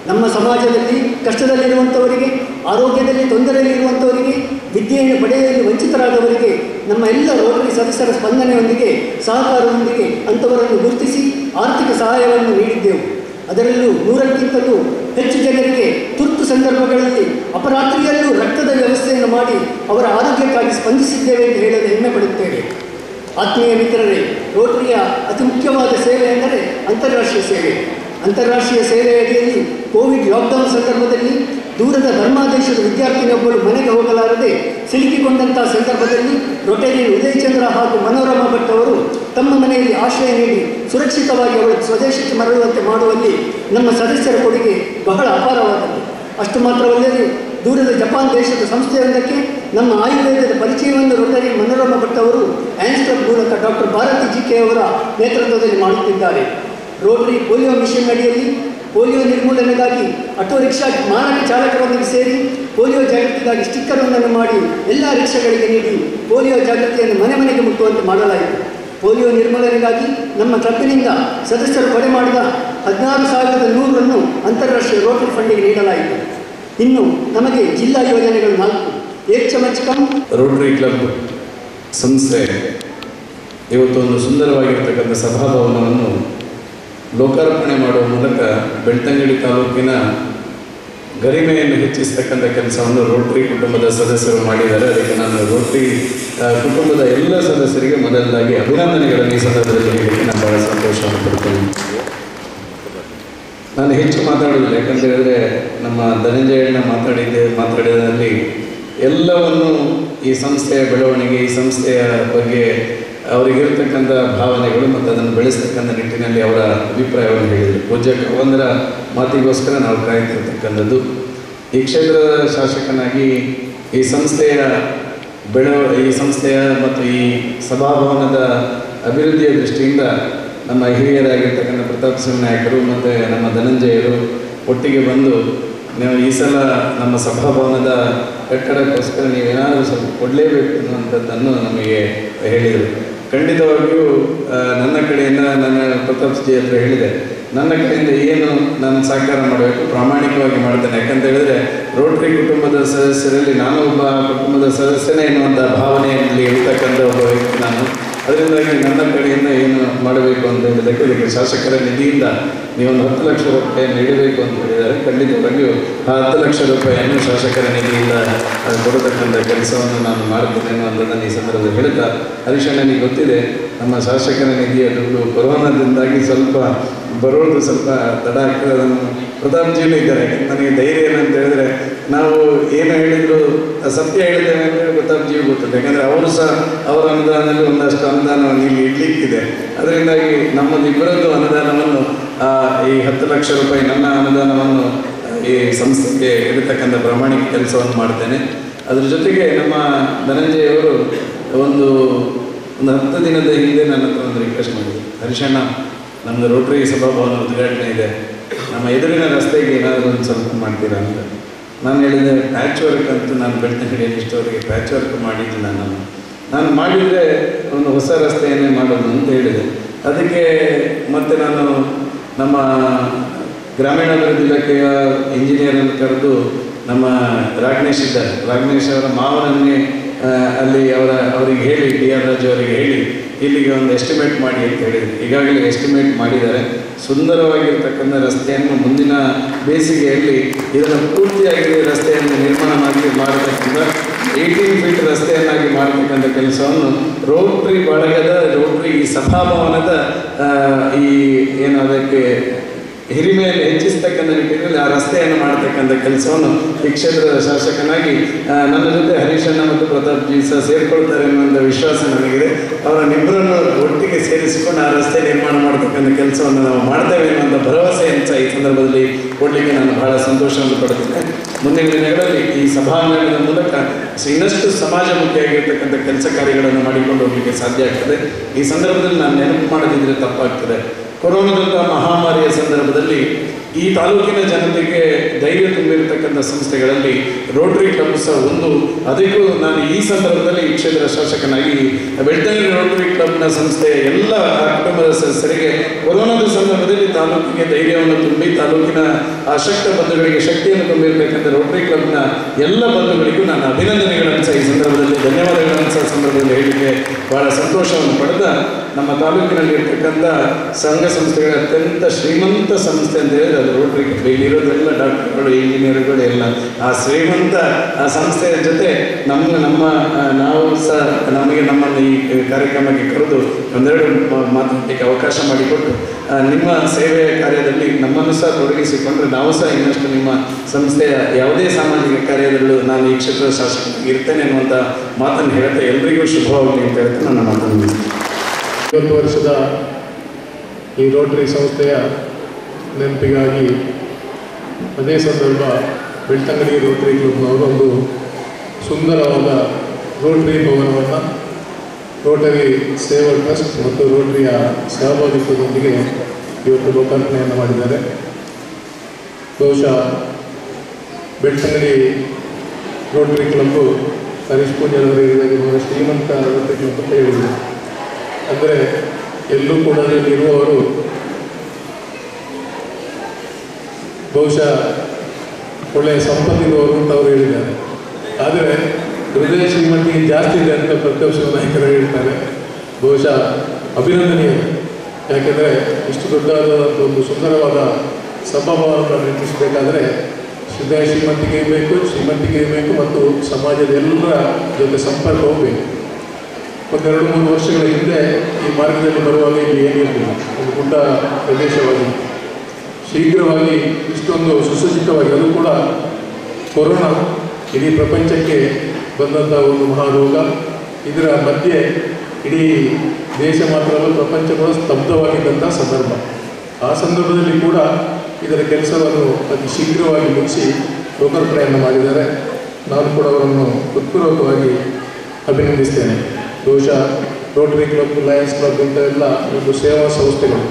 ನಮ್ಮ ಸಮಾಜದಲ್ಲಿ ಕಷ್ಟದಲ್ಲಿರುವಂಥವರಿಗೆ, ಆರೋಗ್ಯದಲ್ಲಿ ತೊಂದರೆಯಲ್ಲಿರುವಂಥವರಿಗೆ, ವಿದ್ಯೆಯನ್ನು ಪಡೆಯಲು ವಂಚಿತರಾದವರಿಗೆ ನಮ್ಮ ಎಲ್ಲ ರೋಟರಿ ಸದಸ್ಯರ ಸ್ಪಂದನೆಯೊಂದಿಗೆ, ಸಹಕಾರದೊಂದಿಗೆ ಅಂಥವರನ್ನು ಗುರುತಿಸಿ ಆರ್ಥಿಕ ಸಹಾಯವನ್ನು ನೀಡಿದ್ದೆವು. ಅದರಲ್ಲೂ 100ಕ್ಕಿಂತಲೂ ಹೆಚ್ಚು ಜನರಿಗೆ ತುರ್ತು ಸಂದರ್ಭಗಳಲ್ಲಿ ಅಪರಾತ್ರಿಯಲ್ಲೂ ರಕ್ತದ ವ್ಯವಸ್ಥೆಯನ್ನು ಮಾಡಿ ಅವರ ಆರೋಗ್ಯಕ್ಕಾಗಿ ಸ್ಪಂದಿಸಿದ್ದೇವೆ ಎಂದು ಹೇಳಲು ಹೆಮ್ಮೆ ಪಡುತ್ತೇವೆ. ಆತ್ಮೀಯ ಮಿತ್ರರೇ, ರೋಟರಿಯ ಅತಿ ಮುಖ್ಯವಾದ ಸೇವೆ ಎಂದರೆ ಅಂತಾರಾಷ್ಟ್ರೀಯ ಸೇವೆ. ಅಂತಾರಾಷ್ಟ್ರೀಯ ಸೇವೆಯ ಅಡಿಯಲ್ಲಿ ಕೋವಿಡ್ ಲಾಕ್ಡೌನ್ ಸಂದರ್ಭದಲ್ಲಿ ದೂರದ ಧರ್ಮಾದೇಶದ ವಿದ್ಯಾರ್ಥಿನಿಯೊಬ್ಬಳು ಮನೆಗೆ ಹೋಗಲಾರದೆ ಸಿಲುಕಿಕೊಂಡಂಥ ಸಂದರ್ಭದಲ್ಲಿ ರೊಟೇರಿಯನ್ ಉದಯಚಂದ್ರ ಹಾಗೂ ಮನೋರಮಾ ಭಟ್ ಅವರು ತಮ್ಮ ಮನೆಯಲ್ಲಿ ಆಶ್ರಯ ನೀಡಿ ಸುರಕ್ಷಿತವಾಗಿ ಅವಳು ಸ್ವದೇಶಕ್ಕೆ ಮರಳುವಂತೆ ಮಾಡುವಲ್ಲಿ ನಮ್ಮ ಸದಸ್ಯರ ಕೊಡುಗೆ ಬಹಳ ಅಪಾರವಾದದ್ದು. ಅಷ್ಟು ಮಾತ್ರವಲ್ಲದೆ ದೂರದ ಜಪಾನ್ ದೇಶದ ಸಂಸ್ಥೆಯೊಂದಕ್ಕೆ ನಮ್ಮ ಆಯುರ್ವೇದದ ಪರಿಚಯವನ್ನು ರೊಟರಿ ಮನೋರಮಾ ಭಟ್ ಅವರು ಆ್ಯನ್ಸ್ ಕ್ಲಬ್ ಮೂಲಕ ಡಾಕ್ಟರ್ ಭಾರತಿ GK ಅವರ ನೇತೃತ್ವದಲ್ಲಿ ಮಾಡುತ್ತಿದ್ದಾರೆ. ರೋಟರಿ ಪೋಲಿಯೋ ಮಿಷನ್ ಅಡಿಯಲ್ಲಿ ಪೋಲಿಯೋ ನಿರ್ಮೂಲನೆಗಾಗಿ ಆಟೋ ರಿಕ್ಷಾ ಮಾನವ ಚಾಲಕರೊಂದಿಗೆ ಸೇರಿ ಪೋಲಿಯೋ ಜಾಗೃತಿಗಾಗಿ ಸ್ಟಿಕ್ಕರೊಂದನ್ನು ಮಾಡಿ ಎಲ್ಲ ರಿಕ್ಷಾಗಳಿಗೆ ನೀಡಿ ಪೋಲಿಯೋ ಜಾಗೃತಿಯನ್ನು ಮನೆ ಮನೆಗೆ ಮುಟ್ಟುವಂತೆ ಮಾಡಲಾಯಿತು. ಪೋಲಿಯೋ ನಿರ್ಮೂಲನೆಗಾಗಿ ನಮ್ಮ ಕ್ಲಬ್ಬಿನಿಂದ ಸದಸ್ಯರು ಕೊಡೆ ಮಾಡಿದ 16,100 ಅಂತಾರಾಷ್ಟ್ರೀಯ ರೋಟರಿ ಫಂಡಿಗೆ ನೀಡಲಾಯಿತು. ಇನ್ನು ನಮಗೆ ಜಿಲ್ಲಾ ಯೋಜನೆಗಳು 4 ರೋಟರಿ ಕ್ಲಬ್ ಸಂಸ್ಥೆ ಇವತ್ತು ಒಂದು ಸುಂದರವಾಗಿರ್ತಕ್ಕಂಥ ಸಭಾಭವನವನ್ನು ಲೋಕಾರ್ಪಣೆ ಮಾಡುವ ಮೂಲಕ ಬೆಳ್ತಂಗಡಿ ತಾಲೂಕಿನ ಗರಿಮೆಯನ್ನು ಹೆಚ್ಚಿಸ್ತಕ್ಕಂಥ ಕೆಲಸವನ್ನು ರೋಟರಿ ಕುಟುಂಬದ ಸದಸ್ಯರು ಮಾಡಿದ್ದಾರೆ. ಅದಕ್ಕೆ ನಾನು ರೋಟರಿ ಕುಟುಂಬದ ಎಲ್ಲ ಸದಸ್ಯರಿಗೆ ಮೊದಲದಾಗಿ ಅಭಿನಂದನೆಗಳನ್ನು ಈ ಸಂದರ್ಭದಲ್ಲಿ ಹೇಳಲಿಕ್ಕೆ ನಾನು ಬಹಳ ಸಂತೋಷವನ್ನು ಪಡ್ತೇನೆ. ನಾನು ಹೆಚ್ಚು ಮಾತಾಡೋದಿಲ್ಲ, ಯಾಕಂತ ಹೇಳಿದ್ರೆ ನಮ್ಮ ಧನಂಜಯಣ್ಣ ಮಾತಾಡಿದಲ್ಲಿ ಎಲ್ಲವನ್ನು ಈ ಸಂಸ್ಥೆಯ ಬೆಳವಣಿಗೆ, ಈ ಸಂಸ್ಥೆಯ ಬಗ್ಗೆ ಅವರಿಗಿರ್ತಕ್ಕಂಥ ಭಾವನೆಗಳು ಮತ್ತು ಅದನ್ನು ಬೆಳೆಸ್ತಕ್ಕಂಥ ನಿಟ್ಟಿನಲ್ಲಿ ಅವರ ಅಭಿಪ್ರಾಯವನ್ನು ಹೇಳಿದರು. ಪೂಜ್ಯ ಒಂದರ ಮಾತಿಗೋಸ್ಕರ ನಾವು ಕಾಯ್ತಿರ್ತಕ್ಕಂಥದ್ದು. ಈ ಕ್ಷೇತ್ರದ ಶಾಸಕನಾಗಿ ಈ ಸಂಸ್ಥೆಯ ಮತ್ತು ಈ ಸಭಾಭವನದ ಅಭಿವೃದ್ಧಿಯ ದೃಷ್ಟಿಯಿಂದ ನಮ್ಮ ಹಿರಿಯರಾಗಿರ್ತಕ್ಕಂಥ ಪ್ರತಾಪ್ ಸಿಂಹ ನಾಯಕರು ಮತ್ತು ನಮ್ಮ ಧನಂಜಯರು ಒಟ್ಟಿಗೆ ಬಂದು ನೀವು ಈ ಸಲ ನಮ್ಮ ಸಭಾಭವನದ ಕಟ್ಟಡಕ್ಕೋಸ್ಕರ ನೀವೇನಾದರೂ ಸ್ವಲ್ಪ ಕೊಡಲೇಬೇಕು ಅನ್ನುವಂಥದ್ದನ್ನು ನಮಗೆ ಹೇಳಿದರು. ಖಂಡಿತವಾಗಿಯೂ ನನ್ನ ಕಡೆಯಿಂದ ನನ್ನ ಪ್ರತಾಪ್ ಜಿ ಹತ್ರ ಹೇಳಿದೆ, ನನ್ನ ಕಡೆಯಿಂದ ಏನು ನಾನು ಸಹಕಾರ ಮಾಡಬೇಕು ಪ್ರಾಮಾಣಿಕವಾಗಿ ಮಾಡ್ತೇನೆ. ಯಾಕಂತ ಹೇಳಿದ್ರೆ ರೋಟರಿ ಕುಟುಂಬದ ಸದಸ್ಯರಲ್ಲಿ ನಾನು ಒಬ್ಬ ಕುಟುಂಬದ ಸದಸ್ಯನೇ ಎನ್ನುವಂಥ ಭಾವನೆಯಲ್ಲಿ ಇರ್ತಕ್ಕಂಥ ಒಬ್ಬ ವ್ಯಕ್ತಿ ನಾನು. ಅದರಿಂದಾಗಿ ನನ್ನ ಕಡೆಯಿಂದ ಏನು ಮಾಡಬೇಕು ಅಂತ ಹೇಳಿದಕ್ಕೆ ಇದಕ್ಕೆ ಶಾಸಕರ ನಿಧಿಯಿಂದ ನೀವೊಂದು 10 ಲಕ್ಷ ರೂಪಾಯಿಯನ್ನು ನೀಡಬೇಕು ಅಂತ ಹೇಳಿದ್ದಾರೆ. ಖಂಡಿತವಾಗಿಯೂ ಆ 10 ಲಕ್ಷ ರೂಪಾಯಿಯನ್ನು ಶಾಸಕರ ನಿಧಿಯಿಂದ ಕೊಡತಕ್ಕಂಥ ಕೆಲಸವನ್ನು ನಾನು ಮಾಡ್ತೇನೆ ಅನ್ನೋದನ್ನು ಈ ಸಂದರ್ಭದಲ್ಲಿ ಹೇಳ್ತಾ, ಹರೀಶಣ್ಣನಿಗೆ ಗೊತ್ತಿದೆ ನಮ್ಮ ಶಾಸಕರ ನಿಧಿಯ ದುಡ್ಡು ಕೊರೋನಾದಿಂದಾಗಿ ಸ್ವಲ್ಪ ಬರೋದು ಸ್ವಲ್ಪ ತಡ ಆಗ್ತದೆ. ಅದನ್ನು ಪ್ರತಾಪ್ ಜಿನೂ ಇದ್ದಾರೆ. ನನಗೆ ಧೈರ್ಯ ಏನಂತ ಹೇಳಿದ್ರೆ ನಾವು ಏನು ಹೇಳಿದ್ರು ಸತ್ಯ ಹೇಳಿದ್ದೇವೆ ಅಂದರೆ ಪ್ರತಾಪ್ ಜಿಗೂ ಗೊತ್ತದೆ. ಯಾಕಂದರೆ ಅವರು ಸಹ ಅವರ ಅನುದಾನದಲ್ಲಿ ಒಂದಷ್ಟು ಅನುದಾನವನ್ನು ಇಲ್ಲಿ ಇಡ್ಲಿಕ್ಕಿದೆ. ಅದರಿಂದಾಗಿ ನಮ್ಮದು ಇಬ್ಬರದ್ದು ಅನುದಾನವನ್ನು ಈ 10 ಲಕ್ಷ ರೂಪಾಯಿ ನನ್ನ ಅನುದಾನವನ್ನು ಈ ಸಂಸ್ಥೆಗೆ ಇರತಕ್ಕಂಥ ಪ್ರಾಮಾಣಿಕ ಕೆಲಸವನ್ನು ಮಾಡ್ತೇನೆ. ಅದರ ಜೊತೆಗೆ ನಮ್ಮ ಧನಂಜಯವರು ಒಂದು 10 ದಿನದ ಹಿಂದೆ ನನ್ನ ಹತ್ರ ಒಂದು ರಿಕ್ವೆಸ್ಟ್ ಮಾಡಿದರು, ಹರೀಶಣ್ಣ ನಮ್ಮದು ರೋಟರಿ ಸಭಾಭವನ ಉದ್ಘಾಟನೆ ಇದೆ, ನಮ್ಮ ಎದುರಿನ ರಸ್ತೆಗೆ ಏನಾದರೂ ಒಂದು ಸ್ವಲ್ಪ ಮಾಡ್ತೀರಾ ಅಂತ. ನಾನು ಹೇಳಿದೆ, ಪ್ಯಾಚ್ ವರ್ಕ್ ಅಂತೂ ನಾನು ಬೆಳ್ತಂಗಡಿಯಲ್ಲಿ ಇಷ್ಟವರೆಗೆ ಪ್ಯಾಚ್ ವರ್ಕ್ ಮಾಡಿದ್ದಿಲ್ಲ. ನಾನು ಮಾಡಿದರೆ ಒಂದು ಹೊಸ ರಸ್ತೆಯನ್ನೇ ಮಾಡೋದು ಅಂತ ಹೇಳಿದೆ. ಅದಕ್ಕೆ ಮತ್ತೆ ನಾನು ನಮ್ಮ ಗ್ರಾಮೀಣಾಭಿವೃದ್ಧಿ ಇಲಾಖೆಯ ಇಂಜಿನಿಯರನ್ನು ಕರೆದು ನಮ್ಮ ರಾಘ್ನೇಶ್ ಇದ್ದಾರೆ, ರಾಘ್ನೇಶ್ ಅವರ ಮಾವನನ್ನೇ ಅಲ್ಲಿ ಅವರಿಗೆ ಹೇಳಿ, ಡಿ ಆರ್ ರಾಜು ಅವರಿಗೆ ಹೇಳಿ ಇಲ್ಲಿಗೆ ಒಂದು ಎಸ್ಟಿಮೇಟ್ ಮಾಡಿ ಅಂತ ಹೇಳಿದ್ರು. ಈಗಾಗಲೇ ಎಸ್ಟಿಮೇಟ್ ಮಾಡಿದ್ದಾರೆ. ಸುಂದರವಾಗಿರ್ತಕ್ಕಂಥ ರಸ್ತೆಯನ್ನು ಮುಂದಿನ ಬೇಸಿಗೆಯಲ್ಲಿ ಇದನ್ನು ಪೂರ್ತಿಯಾಗಿ ರಸ್ತೆಯನ್ನು ನಿರ್ಮಾಣ ಮಾಡತಕ್ಕಂಥ 18 ಫೀಟ್ ರಸ್ತೆಯನ್ನಾಗಿ ಮಾಡತಕ್ಕಂಥ ಕೆಲಸವನ್ನು ರೋಟರಿ ಬಳಗದ ರೋಟರಿ ಈ ಸಭಾಭವನದ ಈ ಏನು ಅದಕ್ಕೆ ಹಿರಿಮೆಯನ್ನು ಹೆಚ್ಚಿಸ್ತಕ್ಕಂಥ ನಿಟ್ಟಿನಲ್ಲಿ ಆ ರಸ್ತೆಯನ್ನು ಮಾಡತಕ್ಕಂಥ ಕೆಲಸವನ್ನು ಈ ಕ್ಷೇತ್ರದ ಶಾಸಕನಾಗಿ ನನ್ನ ಜೊತೆ ಹರೀಶಣ್ಣ ಮತ್ತು ಪ್ರತಾಪ್ ಜಿ ಸಹ ಸೇರಿಕೊಳ್ತಾರೆ ಅನ್ನುವಂಥ ವಿಶ್ವಾಸ ನನಗಿದೆ. ಅವರನ್ನಿಬ್ಬರನ್ನು ಒಟ್ಟಿಗೆ ಸೇರಿಸಿಕೊಂಡು ಆ ರಸ್ತೆ ನಿರ್ಮಾಣ ಮಾಡತಕ್ಕಂಥ ಕೆಲಸವನ್ನು ನಾವು ಮಾಡ್ತೇವೆ ಅನ್ನುವಂಥ ಭರವಸೆಯನ್ನು ಸಹ ಈ ಸಂದರ್ಭದಲ್ಲಿ ಕೊಡಲಿಕ್ಕೆ ನಾನು ಬಹಳ ಸಂತೋಷವನ್ನು ಪಡುತ್ತೇನೆ. ಮುಂದಿನ ದಿನಗಳಲ್ಲಿ ಈ ಸಭಾಂಗಣದ ಮೂಲಕ ಇನ್ನಷ್ಟು ಸಮಾಜಮುಖಿಯಾಗಿರ್ತಕ್ಕಂಥ ಕೆಲಸ ಕಾರ್ಯಗಳನ್ನು ಮಾಡಿಕೊಂಡು ಹೋಗಲಿಕ್ಕೆ ಸಾಧ್ಯ ಆಗ್ತದೆ. ಈ ಸಂದರ್ಭದಲ್ಲಿ ನಾನು ನೆನಪು ಮಾಡದಿದ್ದರೆ ತಪ್ಪಾಗ್ತದೆ. ಕೊರೋನಾದಂಥ ಮಹಾಮಾರಿಯ ಸಂದರ್ಭದಲ್ಲಿ ಈ ತಾಲೂಕಿನ ಜನತೆಗೆ ಧೈರ್ಯ ತುಂಬಿರತಕ್ಕಂಥ ಸಂಸ್ಥೆಗಳಲ್ಲಿ ರೋಟರಿ ಕ್ಲಬ್ ಸಹ ಒಂದು. ಅದಕ್ಕೂ ನಾನು ಈ ಸಂದರ್ಭದಲ್ಲಿ ಈ ಕ್ಷೇತ್ರ ಶಾಸಕನಾಗಿ ಬೆಳ್ತಂಗಡಿ ರೋಟರಿ ಕ್ಲಬ್ನ ಸಂಸ್ಥೆಯ ಎಲ್ಲ ಕುಟುಂಬದ ಸದಸ್ಯರಿಗೆ ಕೊರೋನಾದ ಸಂದರ್ಭದಲ್ಲಿ ತಾಲೂಕಿಗೆ ಧೈರ್ಯವನ್ನು ತುಂಬಿ ತಾಲೂಕಿನ ಅಶಕ್ತ ಬಂಧುಗಳಿಗೆ ಶಕ್ತಿಯನ್ನು ತುಂಬಿರತಕ್ಕಂಥ ರೋಟರಿ ಕ್ಲಬ್ನ ಎಲ್ಲ ಬಂಧುಗಳಿಗೂ ನಾನು ಅಭಿನಂದನೆಗಳನ್ನು ಸಹ ಈ ಸಂದರ್ಭದಲ್ಲಿ ಧನ್ಯವಾದಗಳನ್ನು ಸಹ ಸಂದರ್ಭದಲ್ಲಿ ಹೇಳಲಿಕ್ಕೆ ಬಹಳ ಸಂತೋಷವನ್ನು ಪಡೆದ ನಮ್ಮ ತಾಲೂಕಿನಲ್ಲಿ ಇರ್ತಕ್ಕಂಥ ಸಂಘ ಸಂಸ್ಥೆಗಳ ಅತ್ಯಂತ ಶ್ರೀಮಂತ ಸಂಸ್ಥೆ ಅಂತ ಹೇಳಿದ್ರೆ ಅದು ರೋಟರಿ ಕ್ಲಬ್. ಇಲ್ಲಿರೋದೆಲ್ಲ ಡಾಕ್ಟರ್ಗಳು, ಇಂಜಿನಿಯರ್ಗಳು ಎಲ್ಲ ಆ ಶ್ರೀಮಂತ ಆ ಸಂಸ್ಥೆಯ ಜೊತೆ ನಾವು ಸಹ ನಮ್ಮನ್ನು ಈ ಕಾರ್ಯಕ್ರಮಕ್ಕೆ ಕರೆದು ಒಂದೆರಡು ಮಾತನಾಡಲಿಕ್ಕೆ ಅವಕಾಶ ಮಾಡಿಕೊಟ್ಟು ನಿಮ್ಮ ಸೇವೆಯ ಕಾರ್ಯದಲ್ಲಿ ನಮ್ಮನ್ನು ಸಹ ತೊಡಗಿಸಿಕೊಂಡ್ರೆ ನಾವು ಸಹ ಇನ್ನಷ್ಟು ನಿಮ್ಮ ಸಂಸ್ಥೆಯ ಯಾವುದೇ ಸಾಮಾಜಿಕ ಕಾರ್ಯದಲ್ಲೂ ನಾನು ಈ ಕ್ಷೇತ್ರದ ಶಾಸಕನಾಗಿ ಇರ್ತೇನೆ ಅನ್ನುವಂಥ ಮಾತನ್ನು ಹೇಳ್ತಾ ಎಲ್ರಿಗೂ ಶುಭವಾಗಲಿ ಅಂತ ಹೇಳ್ತಾ ನನ್ನ ಮಾತನ್ನು 20 ವರ್ಷದ ಈ ರೋಟರಿ ಸಂಸ್ಥೆಯ ನೆನಪಿಗಾಗಿ ಅದೇ ಸಂದರ್ಭ ಬೆಳ್ತಂಗಡಿ ರೋಟರಿ ಕ್ಲಬ್ನವರು ಒಂದು ಸುಂದರವಾದ ರೋಟರಿ ಭವನವನ್ನು ರೋಟರಿ ಸೇವಾ ಟ್ರಸ್ಟ್ ಮತ್ತು ರೋಟರಿಯ ಸಹಭಾಗಿತ್ವದೊಂದಿಗೆ ಇವತ್ತು ಲೋಕಾರ್ಪಣೆಯನ್ನು ಮಾಡಿದ್ದಾರೆ. ಬಹುಶಃ ಬೆಳ್ತಂಗಡಿ ರೋಟರಿ ಕ್ಲಬ್ಬು ಹರೀಶ್ ಪೂಜಾರವರು ಹೇಳಿದಾಗ ಬಹಳ ಶ್ರೀಮಂತ ರೋಟರಿ ಕ್ಲಬ್ ಅಂತ ಹೇಳಿದರು. ಅಂದರೆ ಎಲ್ಲೂ ಕೂಡ ಇರುವವರು ಬಹುಶಃ ಒಳ್ಳೆಯ ಸಂಪತ್ತಿರುವವರು ಅಂತ ಅವರು ಹೇಳಿದ್ದಾರೆ. ಆದರೆ ಹೃದಯ ಶ್ರೀಮಂತಿಗೆ ಜಾಸ್ತಿ ಇದೆ ಅಂತ ಪ್ರತಾಪ್ ಸಿಂಹ ನಾಯಕರು ಹೇಳ್ತಾರೆ. ಬಹುಶಃ ಅಭಿನಂದನೀಯ. ಯಾಕೆಂದರೆ ಇಷ್ಟು ದೊಡ್ಡದಾದ ಒಂದು ಸುಂದರವಾದ ಸಭಾಭವನವನ್ನು ನಿರ್ಮಿಸಬೇಕಾದರೆ ಹೃದಯ ಶ್ರೀಮಂತಿಕೆ ಇರಬೇಕು ಮತ್ತು ಸಮಾಜದ ಎಲ್ಲರ ಜೊತೆ ಸಂಪರ್ಕ ಹೋಗಬೇಕು. ಒಂದೆರಡು ಮೂರು ವರ್ಷಗಳ ಹಿಂದೆ ಈ ಮಾರ್ಗದಲ್ಲಿ ಬರುವಾಗ ಇಲ್ಲಿ ಏನಿರಲಿಲ್ಲ, ಒಂದು ಗುಡ್ಡ ಪ್ರದೇಶವಾಗಿ ಶೀಘ್ರವಾಗಿ ಇಷ್ಟೊಂದು ಸುಸಜ್ಜಿತವಾಗಿ, ಅದು ಕೂಡ ಕೊರೋನಾ ಇಡೀ ಪ್ರಪಂಚಕ್ಕೆ ಬಂದಂಥ ಒಂದು ಮಹಾರೋಗ. ಇದರ ಮಧ್ಯೆ ಇಡೀ ದೇಶ ಮಾತ್ರ ಅಲ್ಲ, ಪ್ರಪಂಚ ಕೂಡ ಸ್ತಬ್ಧವಾಗಿದ್ದಂಥ ಸಂದರ್ಭ. ಆ ಸಂದರ್ಭದಲ್ಲಿ ಕೂಡ ಇದರ ಕೆಲಸವನ್ನು ಅತಿ ಶೀಘ್ರವಾಗಿ ಮುಗಿಸಿ ಲೋಕಾರ್ಪಣೆಯನ್ನು ಮಾಡಿದ್ದಾರೆ. ನಾನು ಕೂಡ ಅವರನ್ನು ಹೃತ್ಪೂರ್ವಕವಾಗಿ ಅಭಿನಂದಿಸ್ತೇನೆ. ಬಹುಶಃ ರೋಟರಿ ಕ್ಲಬ್, ಲಯನ್ಸ್ ಕ್ಲಬ್ ಇಂಥ ಎಲ್ಲ ಒಂದು ಸೇವಾ ಸಂಸ್ಥೆಗಳು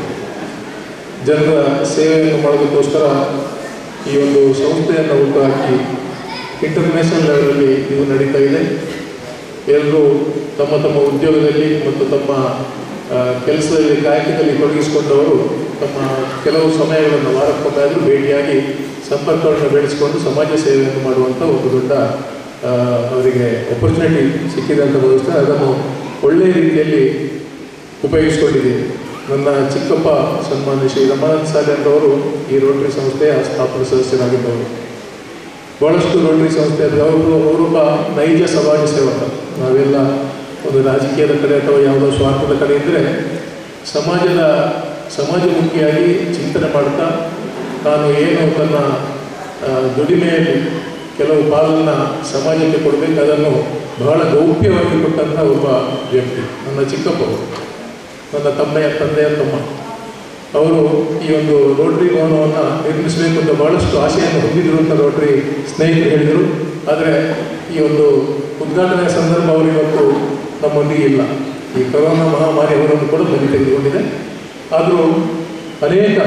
ಜನರ ಸೇವೆಯನ್ನು ಮಾಡೋದಕ್ಕೋಸ್ಕರ ಈ ಒಂದು ಸಂಸ್ಥೆಯನ್ನು ಹುಟ್ಟುಹಾಕಿ ಇಂಟರ್ನ್ಯಾಷನಲ್ ಲೆವೆಲಲ್ಲಿ ಇದು ನಡೀತಾ ಇದೆ. ಎಲ್ಲರೂ ತಮ್ಮ ತಮ್ಮ ಉದ್ಯೋಗದಲ್ಲಿ ಮತ್ತು ತಮ್ಮ ಕೆಲಸದಲ್ಲಿ ಕಾಯಕದಲ್ಲಿ ತೊಡಗಿಸಿಕೊಂಡವರು ತಮ್ಮ ಕೆಲವು ಸಮಯಗಳನ್ನು ವಾರಕ್ಕೊಮ್ಮೆ ಆದರೂ ಭೇಟಿಯಾಗಿ ಸಂಪರ್ಕವನ್ನು ಬೆಳೆಸಿಕೊಂಡು ಸಮಾಜ ಸೇವೆಯನ್ನು ಮಾಡುವಂಥ ಒಂದು ದೊಡ್ಡ ಅವರಿಗೆ ಆಪರ್ಚುನಿಟಿ ಸಿಕ್ಕಿದೆ ಅಂತ ಭಾವಿಸ್ತಾರೆ. ಅದನ್ನು ಒಳ್ಳೆಯ ರೀತಿಯಲ್ಲಿ ಉಪಯೋಗಿಸಿಕೊಂಡಿದ್ದೀವಿ. ನನ್ನ ಚಿಕ್ಕಪ್ಪ ಸನ್ಮಾನ್ಯ ಶ್ರೀ ರಮಾನಂದ ಸಾಲೆಂರವರು ಈ ರೋಟರಿ ಸಂಸ್ಥೆಯ ಸ್ಥಾಪನಾ ಸದಸ್ಯರಾಗಿದ್ದವರು. ಭಾಳಷ್ಟು ರೋಟರಿ ಸಂಸ್ಥೆ ಅವರೊಬ್ಬ ನೈಜ ಸಮಾಜ ಸೇವಕ. ನಾವೆಲ್ಲ ಒಂದು ರಾಜಕೀಯದ ಕಡೆ ಅಥವಾ ಯಾವುದೋ ಸ್ವಾರ್ಥದ ಕಡೆ ಇದ್ದರೆ ಸಮಾಜಮುಖಿಯಾಗಿ ಚಿಂತನೆ ಮಾಡ್ತಾ ತಾನು ಏನು ತನ್ನ ದುಡಿಮೆಯಲ್ಲಿ ಕೆಲವು ಪಾಲನ್ನು ಸಮಾಜಕ್ಕೆ ಕೊಡಬೇಕು, ಅದನ್ನು ಬಹಳ ಗೌಪ್ಯವಾಗಿ ಕೊಟ್ಟಂಥ ಒಬ್ಬ ವ್ಯಕ್ತಿ ನನ್ನ ಚಿಕ್ಕಪ್ಪರು, ನನ್ನ ತಂದೆಯ ತಮ್ಮ. ಅವರು ಈ ಒಂದು ರೋಟರಿ ಭವನವನ್ನು ನಿರ್ಮಿಸಬೇಕು ಅಂತ ಭಾಳಷ್ಟು ಆಶೆಯನ್ನು ಹೊಂದಿದ್ರು ಅಂತ ರೋಟರಿ ಸ್ನೇಹಿತರು ಹೇಳಿದರು. ಆದರೆ ಈ ಒಂದು ಉದ್ಘಾಟನೆಯ ಸಂದರ್ಭ ಅವರು ಇವತ್ತು ನಮ್ಮೊಂದಿಗೆ ಇಲ್ಲ. ಈ ಕೊರೋನಾ ಮಹಾಮಾರಿ ಅವರನ್ನು ಕೂಡ ಬಲಿ ತೆಗೆದುಕೊಂಡಿದೆ. ಆದರೂ ಅನೇಕ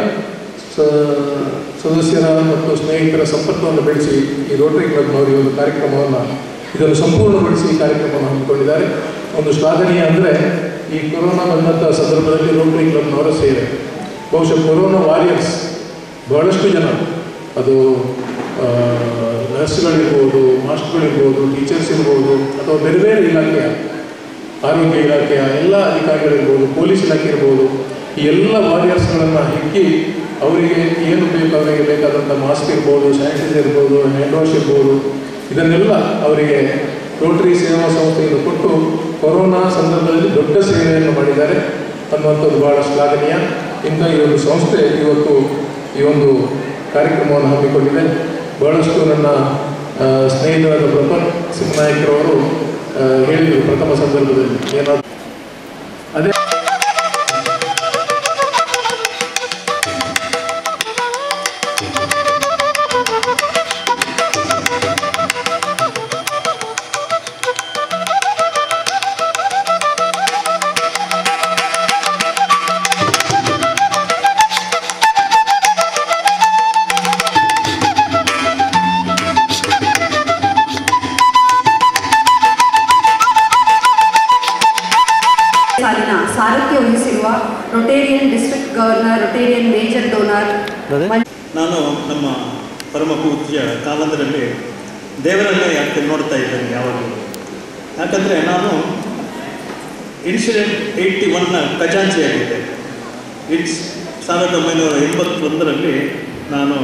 ಸದಸ್ಯರ ಮತ್ತು ಸ್ನೇಹಿತರ ಸಂಪರ್ಕವನ್ನು ಬೆಳೆಸಿ ಈ ರೋಟರಿ ಕ್ಲಬ್ನವರು ಈ ಒಂದು ಕಾರ್ಯಕ್ರಮವನ್ನು ಇದನ್ನು ಸಂಪೂರ್ಣಗೊಳಿಸಿ ಈ ಕಾರ್ಯಕ್ರಮವನ್ನು ಹಮ್ಮಿಕೊಂಡಿದ್ದಾರೆ. ಒಂದು ಶ್ಲಾಘನೀಯ ಅಂದರೆ ಈ ಕೊರೋನಾ ಬಂದಂಥ ಸಂದರ್ಭದಲ್ಲಿ ರೋಟರಿ ಕ್ಲಬ್ನವರ ಸೇವೆ. ಬಹುಶಃ ಕೊರೋನಾ ವಾರಿಯರ್ಸ್ ಬಹಳಷ್ಟು ಜನ, ಅದು ನರ್ಸ್ಗಳಿರ್ಬೋದು, ಮಾಸ್ಟರ್ಗಳಿರ್ಬೋದು, ಟೀಚರ್ಸ್ ಇರ್ಬೋದು, ಅಥವಾ ಬೇರೆ ಬೇರೆ ಇಲಾಖೆಯ ಆರೋಗ್ಯ ಇಲಾಖೆಯ ಎಲ್ಲ ಅಧಿಕಾರಿಗಳಿರ್ಬೋದು, ಪೊಲೀಸ್ ಇಲಾಖೆ ಇರ್ಬೋದು, ಈ ಎಲ್ಲ ವಾರಿಯರ್ಸ್ಗಳನ್ನು ಹಿಕ್ಕಿ ಅವರಿಗೆ ಏನು ಬೇಕು, ಅವರಿಗೆ ಬೇಕಾದಂಥ ಮಾಸ್ಕ್ ಇರ್ಬೋದು, ಸ್ಯಾನಿಟೈಸರ್ ಇರ್ಬೋದು, ಹ್ಯಾಂಡ್ ವಾಶ್ ಇರ್ಬೋದು, ಇದನ್ನೆಲ್ಲ ಅವರಿಗೆ ರೋಟರಿ ಸೇವಾ ಸಂಸ್ಥೆಯಿಂದ ಕೊಟ್ಟು ಕೊರೋನಾ ಸಂದರ್ಭದಲ್ಲಿ ದೊಡ್ಡ ಸೇವೆಯನ್ನು ಮಾಡಿದ್ದಾರೆ ಅನ್ನುವಂಥದ್ದು ಭಾಳ ಶ್ಲಾಘನೀಯ. ಇಂಥ ಈ ಒಂದು ಸಂಸ್ಥೆ ಇವತ್ತು ಈ ಒಂದು ಕಾರ್ಯಕ್ರಮವನ್ನು ಹಮ್ಮಿಕೊಂಡಿದೆ. ಬಹಳಷ್ಟು ನನ್ನ ಸ್ನೇಹಿತರಾದ ಪ್ರತಾಪ್ ಸಿಂಗ್ ನಾಯಕರವರು ಹೇಳಿದರು ಪ್ರಥಮ ಸಂದರ್ಭದಲ್ಲಿ ಏನಾದರೂ ಅದೇ ಸಾರಥ್ಯ ವಹಿಸಿರುವ Rotarian district governor, Rotarian major donor. ನಾನು ನಮ್ಮ ಪರಮ ಪೂಜ್ಯ ಕಾಲಂದರಲ್ಲಿ ದೇವರನ್ನೇ ಯಾಕೆ ನೋಡ್ತಾ ಇದ್ದೇನೆ ಯಾವಾಗಲೂ. ಯಾಕಂದರೆ ನಾನು ಇನ್ಸಿಡೆಂಟ್ 81ನ ಖಜಾಂಚಿಯಾಗಿದ್ದೆ. 1981ರಲ್ಲಿ ನಾನು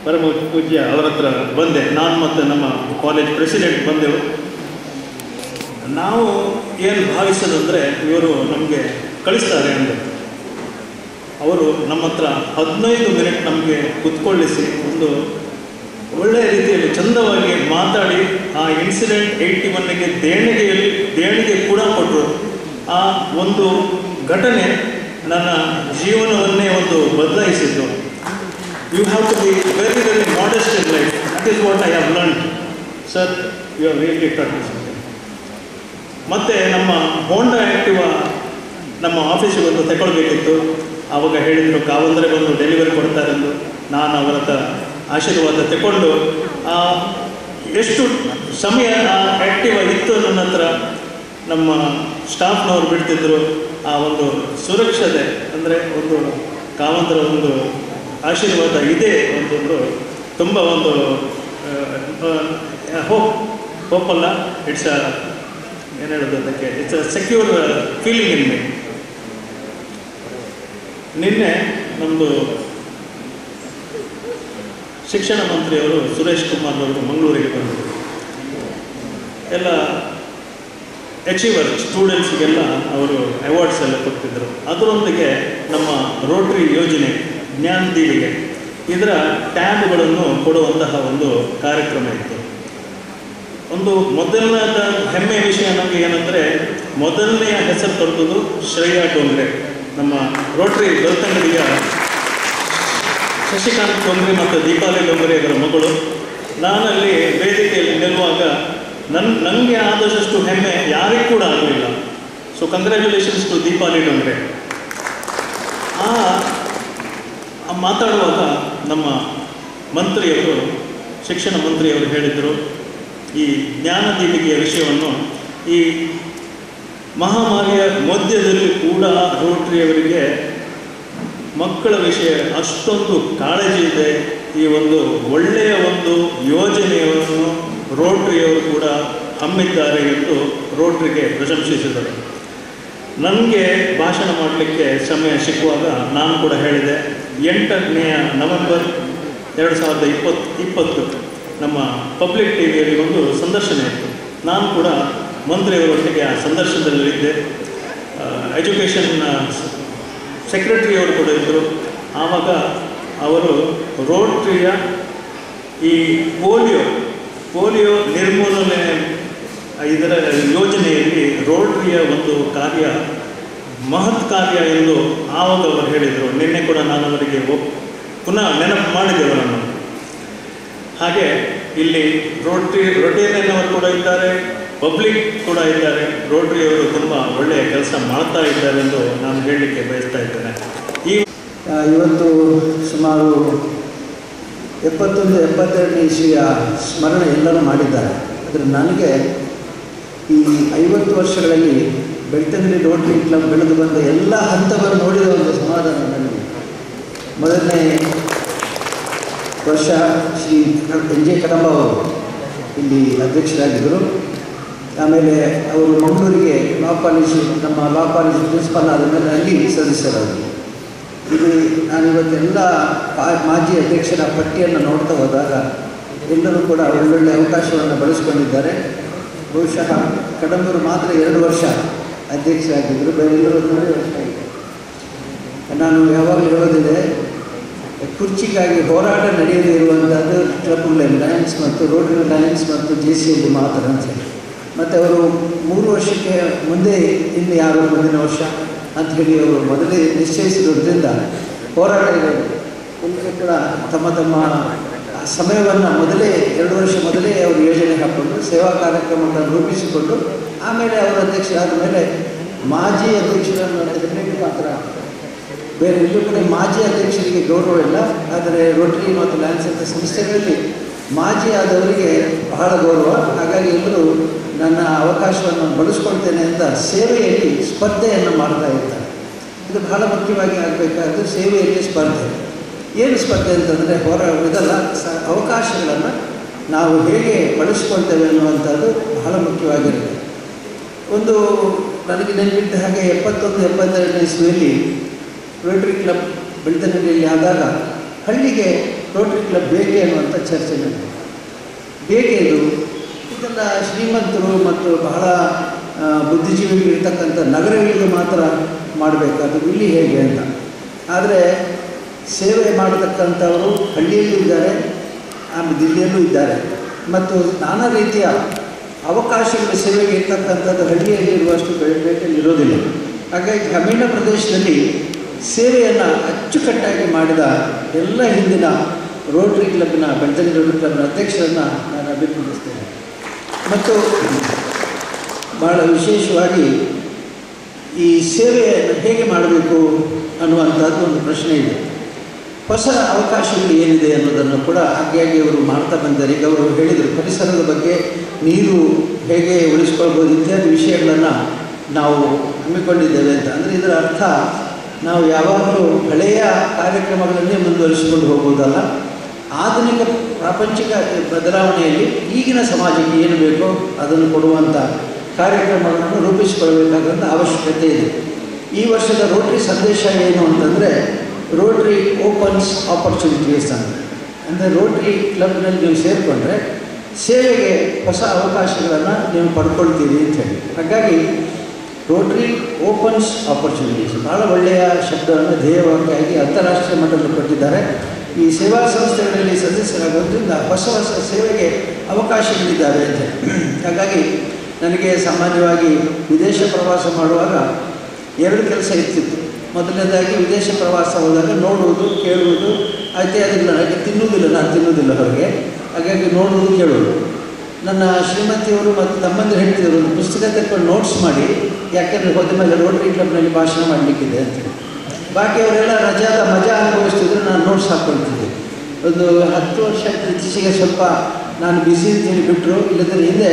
ಪರಮ ಪೂಜ್ಯ ಅವರ ಹತ್ರ ಬಂದೆ. ನಾನು ಮತ್ತು ನಮ್ಮ ಕಾಲೇಜ್ ಪ್ರೆಸಿಡೆಂಟ್ ಬಂದೆವು. ನಾವು ಏನು ಭಾವಿಸೋದಂದರೆ ಇವರು ನಮಗೆ ಕಳಿಸ್ತಾರೆ ಅಂದರೆ, ಅವರು ನಮ್ಮ ಹತ್ರ 15 ಮಿನಿಟ್ ನಮಗೆ ಕುತ್ಕೊಳ್ಳಿಸಿ ಒಂದು ಒಳ್ಳೆಯ ರೀತಿಯಲ್ಲಿ ಚಂದವಾಗಿ ಮಾತಾಡಿ ಆ ಇನ್ಸಿಡೆಂಟ್ 81ಗೆ ದೇಣಿಗೆ ಕೂಡ ಕೊಟ್ಟರು. ಆ ಒಂದು ಘಟನೆ ನನ್ನ ಜೀವನವನ್ನೇ ಒಂದು ಬದಲಾಯಿಸಿದ್ದು. You have to be very very modest in life. That is what I have learned. Sir, you have really taught me something. ಮತ್ತು ನಮ್ಮ ಹೋಂಡಾ ಆ್ಯಕ್ಟಿವಾ ನಮ್ಮ ಆಫೀಸಿಗೆ ಒಂದು ತಗೊಳ್ಬೇಕಿತ್ತು. ಆವಾಗ ಹೇಳಿದರು ಕಾವಂದರೆ ಬಂದು ಡೆಲಿವರಿ ಕೊಡ್ತಾರೆಂದು. ನಾನು ಅವರ ಹತ್ರ ಆಶೀರ್ವಾದ ತಗೊಂಡು ಎಷ್ಟು ಸಮಯ ಆ ಆ್ಯಕ್ಟಿವಾ ಇತ್ತು ನನ್ನ ಹತ್ರ ನಮ್ಮ ಸ್ಟಾಫ್ನವರು ಬಿಡ್ತಿದ್ರು. ಆ ಒಂದು ಸುರಕ್ಷತೆ ಅಂದರೆ ಒಂದು ಕಾವಂತರ ಒಂದು ಆಶೀರ್ವಾದ ಇದೆ ಅಂತಂದು ತುಂಬ ಒಂದು ಹೋಪಲ್ಲ, ಇಟ್ಸ್ ಏನು ಹೇಳೋದು ಅದಕ್ಕೆ, it's a secure feeling in me. ನಿನ್ನೆ ನಮ್ಮದು ಶಿಕ್ಷಣ ಮಂತ್ರಿಯವರು ಸುರೇಶ್ ಕುಮಾರ್ ಅವರು ಮಂಗಳೂರಿಗೆ ಬಂದರು. ಎಲ್ಲ ಅಚೀವರ್ ಸ್ಟೂಡೆಂಟ್ಸ್ಗೆಲ್ಲ ಅವರು ಅವಾರ್ಡ್ಸ್ ಎಲ್ಲ ಕೊಡ್ತಿದ್ದರು. ಅದರೊಂದಿಗೆ ನಮ್ಮ ರೋಟ್ರಿ ಯೋಜನೆ ಜ್ಞಾನದೀವಿಗೆ ಇದರ ಟ್ಯಾಬ್ಗಳನ್ನು ಕೊಡುವಂತಹ ಒಂದು ಕಾರ್ಯಕ್ರಮ ಇತ್ತು. ಒಂದು ಮೊದಲನೇದ ಹೆಮ್ಮೆಯ ವಿಷಯ ನಮಗೆ ಏನಂದರೆ, ಮೊದಲನೆಯ ಹೆಸರು ತೊರೆದು ಶ್ರೇಯಾ ಡೋಂಗ್ರೆ, ನಮ್ಮ ರೋಟ್ರಿ ಬೆಳ್ತಂಗಡಿಯ ಶಶಿಕಾಂತ್ ಡೋಂಗ್ರೆ ಮತ್ತು ದೀಪಾಲಿ ಡೋಂಗ್ರೆ ಅವರ ಮಗಳು. ನಾನಲ್ಲಿ ವೇದಿಕೆಯಲ್ಲಿ ನಿಲ್ಲುವಾಗ ನನಗೆ ಆದಷ್ಟು ಹೆಮ್ಮೆ ಯಾರಿಗೂ ಕೂಡ ಆಗಲಿಲ್ಲ. So congratulations to Deepali Dongre. ಮಾತಾಡುವಾಗ ನಮ್ಮ ಮಂತ್ರಿಯವರು, ಶಿಕ್ಷಣ ಮಂತ್ರಿಯವರು ಹೇಳಿದರು, ಈ ಜ್ಞಾನದೀಪಿಕೆಯ ವಿಷಯವನ್ನು ಈ ಮಹಾಮಾರಿಯ ಮಧ್ಯದಲ್ಲಿ ಕೂಡ ರೋಟ್ರಿಯವರಿಗೆ ಮಕ್ಕಳ ವಿಷಯ ಅಷ್ಟೊಂದು ಕಾಳಜಿ ಇದೆ. ಈ ಒಂದು ಒಳ್ಳೆಯ ಒಂದು ಯೋಜನೆಯನ್ನು ರೋಟ್ರಿಯವರು ಕೂಡ ಹಮ್ಮಿದ್ದಾರೆ ಎಂದು ರೋಟ್ರಿಗೆ ಪ್ರಶಂಸಿಸಿದರು. ನನಗೆ ಭಾಷಣ ಮಾಡಲಿಕ್ಕೆ ಸಮಯ ಸಿಕ್ಕುವಾಗ ನಾನು ಕೂಡ ಹೇಳಿದೆ, 8ನೇ ನವೆಂಬರ್ 2020 ನಮ್ಮ ಪಬ್ಲಿಕ್ ಟಿವಿಯಲ್ಲಿ ಒಂದು ಸಂದರ್ಶನ ಇತ್ತು. ನಾನು ಕೂಡ ಮಂತ್ರಿಯವರೊಟ್ಟಿಗೆ ಆ ಸಂದರ್ಶನದಲ್ಲಿದ್ದೆ. ಎಜುಕೇಷನ್ ಸೆಕ್ರೆಟರಿಯವರು ಕೂಡ ಇದ್ದರು. ಆವಾಗ ಅವರು ರೋಟ್ರಿಯ ಈ ಪೋಲಿಯೋ ನಿರ್ಮೂಲನೆ ಇದರ ಯೋಜನೆಯಲ್ಲಿ ರೋಟ್ರಿಯ ಒಂದು ಕಾರ್ಯ ಮಹತ್ ಕಾರ್ಯ ಎಂದು ಆವಾಗ ಅವರು ಹೇಳಿದರು. ನಿನ್ನೆ ಕೂಡ ನಾನು ಅವರಿಗೆ ಪುನಃ ನೆನಪು ಮಾಡಿದೆವರನ್ನು. ಹಾಗೆ ಇಲ್ಲಿ ರೊಟೇರಿಯನ್ ಅವರು ಕೂಡ ಇದ್ದಾರೆ, ಪಬ್ಲಿಕ್ ಕೂಡ ಇದ್ದಾರೆ. ರೋಟ್ರಿಯವರು ತುಂಬ ಒಳ್ಳೆಯ ಕೆಲಸ ಮಾಡ್ತಾ ಇದ್ದಾರೆ ಎಂದು ನಾನು ಹೇಳಲಿಕ್ಕೆ ಬಯಸ್ತಾ ಇದ್ದೇನೆ. ಇವತ್ತು ಸುಮಾರು 71-72 ಇಸ್ವಿಯ ಸ್ಮರಣೆ ಎಲ್ಲರೂ ಮಾಡಿದ್ದಾರೆ. ಆದರೆ ನನಗೆ ಈ 50 ವರ್ಷಗಳಲ್ಲಿ ಬೆಳ್ತಂಗಡಿ ರೋಟ್ರಿ ಕ್ಲಬ್ ಬೆಳೆದು ಬಂದ ಎಲ್ಲ ಹಂತವನ್ನು ನೋಡಿದ ಒಂದು ಸಮಾಧಾನ ನನಗೆ. ಮೊದಲನೇ ವರ್ಷ ಶ್ರೀ NJ ಕಡಂಬ ಅವರು ಇಲ್ಲಿ ಅಧ್ಯಕ್ಷರಾಗಿದ್ದರು. ಆಮೇಲೆ ಅವರು ಮಂಗಳೂರಿಗೆ ನಮ್ಮ ಲಾ ಕಾಲೇಜ್ ಪ್ರಿನ್ಸಿಪಾಲ್ ಆದ ಮೇಲೆ ಅಲ್ಲಿ ಸದಸ್ಯರಾದರು. ಇದು ನಾನಿವತ್ತೆಲ್ಲ ಮಾಜಿ ಅಧ್ಯಕ್ಷರ ಪಟ್ಟಿಯನ್ನು ನೋಡ್ತಾ ಹೋದಾಗ ಎಲ್ಲರೂ ಕೂಡ ಒಳ್ಳೊಳ್ಳೆ ಅವಕಾಶವನ್ನು ಬಳಸಿಕೊಂಡಿದ್ದಾರೆ. ಬಹುಶಃ ಕಡಂಬರು ಮಾತ್ರ 2 ವರ್ಷ ಅಧ್ಯಕ್ಷರಾಗಿದ್ದರು, ಬೇರೆಲ್ಲರೂ 3 ವರ್ಷ ಆಗಿದೆ. ನಾನು ಯಾವಾಗಲೂ ಹೇಳೋದಿದೆ, ಕುರ್ಚಿಗಾಗಿ ಹೋರಾಟ ನಡೆಯದೇ ಇರುವಂಥದ್ದು ಕ್ಲಬ್ಗಳ ಲಯನ್ಸ್ ಮತ್ತು ರೋಟರಿ ಲಯನ್ಸ್ ಮತ್ತು JCL ಮಾತ್ರ ಅಂತ ಹೇಳಿ. ಮತ್ತು ಅವರು 3 ವರ್ಷಕ್ಕೆ ಮುಂದೆ ಇನ್ನು ಯಾರು ಮುಂದಿನ ವರ್ಷ ಅಂತ ಹೇಳಿ ಅವರು ಮೊದಲೇ ನಿಶ್ಚಯಿಸಿರೋದ್ರಿಂದ ಹೋರಾಟ ಇರೋದು ಎಲ್ಲರೂ ಕೂಡ ತಮ್ಮ ಸಮಯವನ್ನು ಮೊದಲೇ 2 ವರ್ಷ ಮೊದಲೇ ಅವರು ಯೋಜನೆ ಹಾಕ್ಕೊಂಡು ಸೇವಾ ಕಾರ್ಯಕ್ರಮಗಳನ್ನು ರೂಪಿಸಿಕೊಂಡು ಆಮೇಲೆ ಅವರು ಅಧ್ಯಕ್ಷರಾದ ಮೇಲೆ ಮಾಜಿ ಅಧ್ಯಕ್ಷರನ್ನು ಹೆಸರಿಗೆ ಮಾತ್ರ, ಬೇರೆ ಎಲ್ಲೂ ಕೂಡ ಮಾಜಿ ಅಧ್ಯಕ್ಷರಿಗೆ ಗೌರವ ಇಲ್ಲ. ಆದರೆ ರೋಟರಿ ಮತ್ತು ಲಯನ್ಸ್ ಅಂತ ಸಂಸ್ಥೆಗಳಲ್ಲಿ ಮಾಜಿ ಆದವರಿಗೆ ಬಹಳ ಗೌರವ. ಹಾಗಾಗಿ ಎಲ್ಲರೂ ನನ್ನ ಅವಕಾಶವನ್ನು ಬಳಸ್ಕೊಳ್ತೇನೆ ಅಂತ ಸೇವೆಯಲ್ಲಿ ಸ್ಪರ್ಧೆಯನ್ನು ಮಾಡ್ತಾ ಇರ್ತಾರೆ. ಇದು ಬಹಳ ಮುಖ್ಯವಾಗಿ ಆಗಬೇಕಾದ್ದು ಸೇವೆಯಲ್ಲಿ ಸ್ಪರ್ಧೆ. ಏನು ಸ್ಪರ್ಧೆ ಅಂತಂದರೆ ಇದಲ್ಲ, ಅವಕಾಶಗಳನ್ನು ನಾವು ಹೇಗೆ ಬಳಸ್ಕೊಳ್ತೇವೆ ಅನ್ನುವಂಥದ್ದು ಬಹಳ ಮುಖ್ಯವಾಗಿರುತ್ತೆ. ಒಂದು ನನಗೆ ನೆನಪಿದ್ದ ಹಾಗೆ 71-72 ಇಸ್ವಿಯಲ್ಲಿ ರೋಟರಿ ಕ್ಲಬ್ ಬೆಳ್ತಂಗಡಿಯಲ್ಲಿ ಆದಾಗ ಹಳ್ಳಿಗೆ ರೋಟರಿ ಕ್ಲಬ್ ಬೇಕೆ ಅನ್ನುವಂಥ ಚರ್ಚೆ ನಡೆಯಿತು. ಬೇಕೆ ಇದನ್ನು ಶ್ರೀಮಂತರು ಮತ್ತು ಬಹಳ ಬುದ್ಧಿಜೀವಿಗಳಿರ್ತಕ್ಕಂಥ ನಗರಗಳಿಗೆ ಮಾತ್ರ ಮಾಡಬೇಕಾದ್ದು, ಇಲ್ಲಿ ಹೇಗೆ ಅಂತ. ಆದರೆ ಸೇವೆ ಮಾಡತಕ್ಕಂಥವರು ಹಳ್ಳಿಯಲ್ಲೂ ಇದ್ದಾರೆ, ಆಮೇಲೆ ದಿಲ್ಲಿಯಲ್ಲೂ ಇದ್ದಾರೆ. ಮತ್ತು ನಾನಾ ರೀತಿಯ ಅವಕಾಶಗಳ ಸೇವೆಗೆ ಇರ್ತಕ್ಕಂಥದ್ದು ಹಳ್ಳಿಯಲ್ಲಿರುವಷ್ಟು ಬೇಟೆಯಲ್ಲಿ ಇರೋದಿಲ್ಲ. ಹಾಗಾಗಿ ಗ್ರಾಮೀಣ ಪ್ರದೇಶದಲ್ಲಿ ಸೇವೆಯನ್ನು ಅಚ್ಚುಕಟ್ಟಾಗಿ ಮಾಡಿದ ಎಲ್ಲ ಹಿಂದಿನ ರೋಟರಿ ಕ್ಲಬ್ನ ಬೆಳ್ತಂಗಡಿ ರೋಟರಿ ಕ್ಲಬ್ನ ಅಧ್ಯಕ್ಷರನ್ನು ನಾನು ಅಭಿನಂದಿಸ್ತೇನೆ. ಮತ್ತು ಭಾಳ ವಿಶೇಷವಾಗಿ ಈ ಸೇವೆಯನ್ನು ಹೇಗೆ ಮಾಡಬೇಕು ಅನ್ನುವಂಥದ್ದು ಒಂದು ಪ್ರಶ್ನೆ ಇದೆ. ಹೊಸ ಅವಕಾಶಗಳು ಏನಿದೆ ಅನ್ನೋದನ್ನು ಕೂಡ ಹಾಗೆ ಅವರು ಮಾಡ್ತಾ ಬಂದರೆ. ಈಗ ಅವರು ಹೇಳಿದರು ಪರಿಸರದ ಬಗ್ಗೆ, ನೀರು ಹೇಗೆ ಉಳಿಸ್ಕೊಳ್ಬೋದು ಇತ್ಯಾದಿ ವಿಷಯಗಳನ್ನು ನಾವು ಹಮ್ಮಿಕೊಂಡಿದ್ದೇವೆ ಅಂತ. ಅಂದರೆ ಇದರ ಅರ್ಥ ನಾವು ಯಾವಾಗಲೂ ಹಳೆಯ ಕಾರ್ಯಕ್ರಮಗಳನ್ನೇ ಮುಂದುವರಿಸಿಕೊಂಡು ಹೋಗೋದಲ್ಲ, ಆಧುನಿಕ ಪ್ರಾಪಂಚಿಕ ಬದಲಾವಣೆಯಲ್ಲಿ ಈಗಿನ ಸಮಾಜಕ್ಕೆ ಏನು ಬೇಕೋ ಅದನ್ನು ಕೊಡುವಂಥ ಕಾರ್ಯಕ್ರಮಗಳನ್ನು ರೂಪಿಸಿಕೊಳ್ಳಬೇಕಾದಂಥ ಅವಶ್ಯಕತೆ ಇದೆ. ಈ ವರ್ಷದ ರೋಟರಿ ಸಂದೇಶ ಏನು ಅಂತಂದರೆ, ರೋಟರಿ ಓಪನ್ಸ್ ಆಪರ್ಚುನಿಟೀಸ್ ಅಂತ. ಅಂದರೆ ರೋಟರಿ ಕ್ಲಬ್ನಲ್ಲಿ ನೀವು ಸೇರಿಕೊಂಡ್ರೆ ಸೇವೆಗೆ ಹೊಸ ಅವಕಾಶಗಳನ್ನು ನೀವು ಪಡ್ಕೊಳ್ತೀರಿ ಅಂತ ಹೇಳಿ. ಹಾಗಾಗಿ ರೋಟರಿ ಓಪನ್ಸ್ ಆಪರ್ಚುನಿಟೀಸ್ ಭಾಳ ಒಳ್ಳೆಯ ಶಬ್ದವನ್ನು ಧ್ಯೇಯವಾಗಿ ಅಂತಾರಾಷ್ಟ್ರೀಯ ಮಟ್ಟದಲ್ಲಿ ಕೊಟ್ಟಿದ್ದಾರೆ. ಈ ಸೇವಾ ಸಂಸ್ಥೆಗಳಲ್ಲಿ ಸದಸ್ಯರಾಗೋದ್ರಿಂದ ಹೊಸ ಹೊಸ ಸೇವೆಗೆ ಅವಕಾಶಗಳಿದ್ದಾವೆ ಅಂತ. ಹಾಗಾಗಿ ನನಗೆ ಸಾಮಾನ್ಯವಾಗಿ ವಿದೇಶ ಪ್ರವಾಸ ಮಾಡುವಾಗ 2 ಕೆಲಸ ಇರ್ತಿತ್ತು. ಮೊದಲನೇದಾಗಿ ವಿದೇಶ ಪ್ರವಾಸ ಹೋದಾಗ ನೋಡುವುದು, ಕೇಳುವುದು. ಆಯ್ತು, ಅದನ್ನು ನನಗೆ ನಾನು ತಿನ್ನುವುದಿಲ್ಲ ಹೊರಗೆ. ಹಾಗಾಗಿ ನೋಡುವುದು, ಕೇಳುವುದು. ನನ್ನ ಶ್ರೀಮತಿಯವರು ಮತ್ತು ತಮ್ಮಂದಿರು ಹೇಳ್ತಿದ್ರು, ಒಂದು ಪುಸ್ತಕ ತೆಕ್ಕೊಂಡು ನೋಟ್ಸ್ ಮಾಡಿ, ಯಾಕೆಂದರೆ ಹೋದ ಮೇಲೆ ರೋಟರಿ ಕ್ಲಬ್ನಲ್ಲಿ ಭಾಷಣ ಮಾಡಲಿಕ್ಕಿದೆ ಅಂತೇಳಿ. ಬಾಕಿ ಅವರೆಲ್ಲ ರಜಾದ ಮಜಾ ಅನುಭವಿಸ್ತಿದ್ರು, ನಾನು ನೋಟ್ಸ್ ಹಾಕ್ಕೊಳ್ತಿದ್ದೆ. ಒಂದು 10 ವರ್ಷ ಇತ್ತೀಚೆಗೆ ಸ್ವಲ್ಪ ನಾನು ಬ್ಯುಸಿ ಅಂತೇಳಿ ಬಿಟ್ಟರು. ಇಲ್ಲದ್ರೆ ಹಿಂದೆ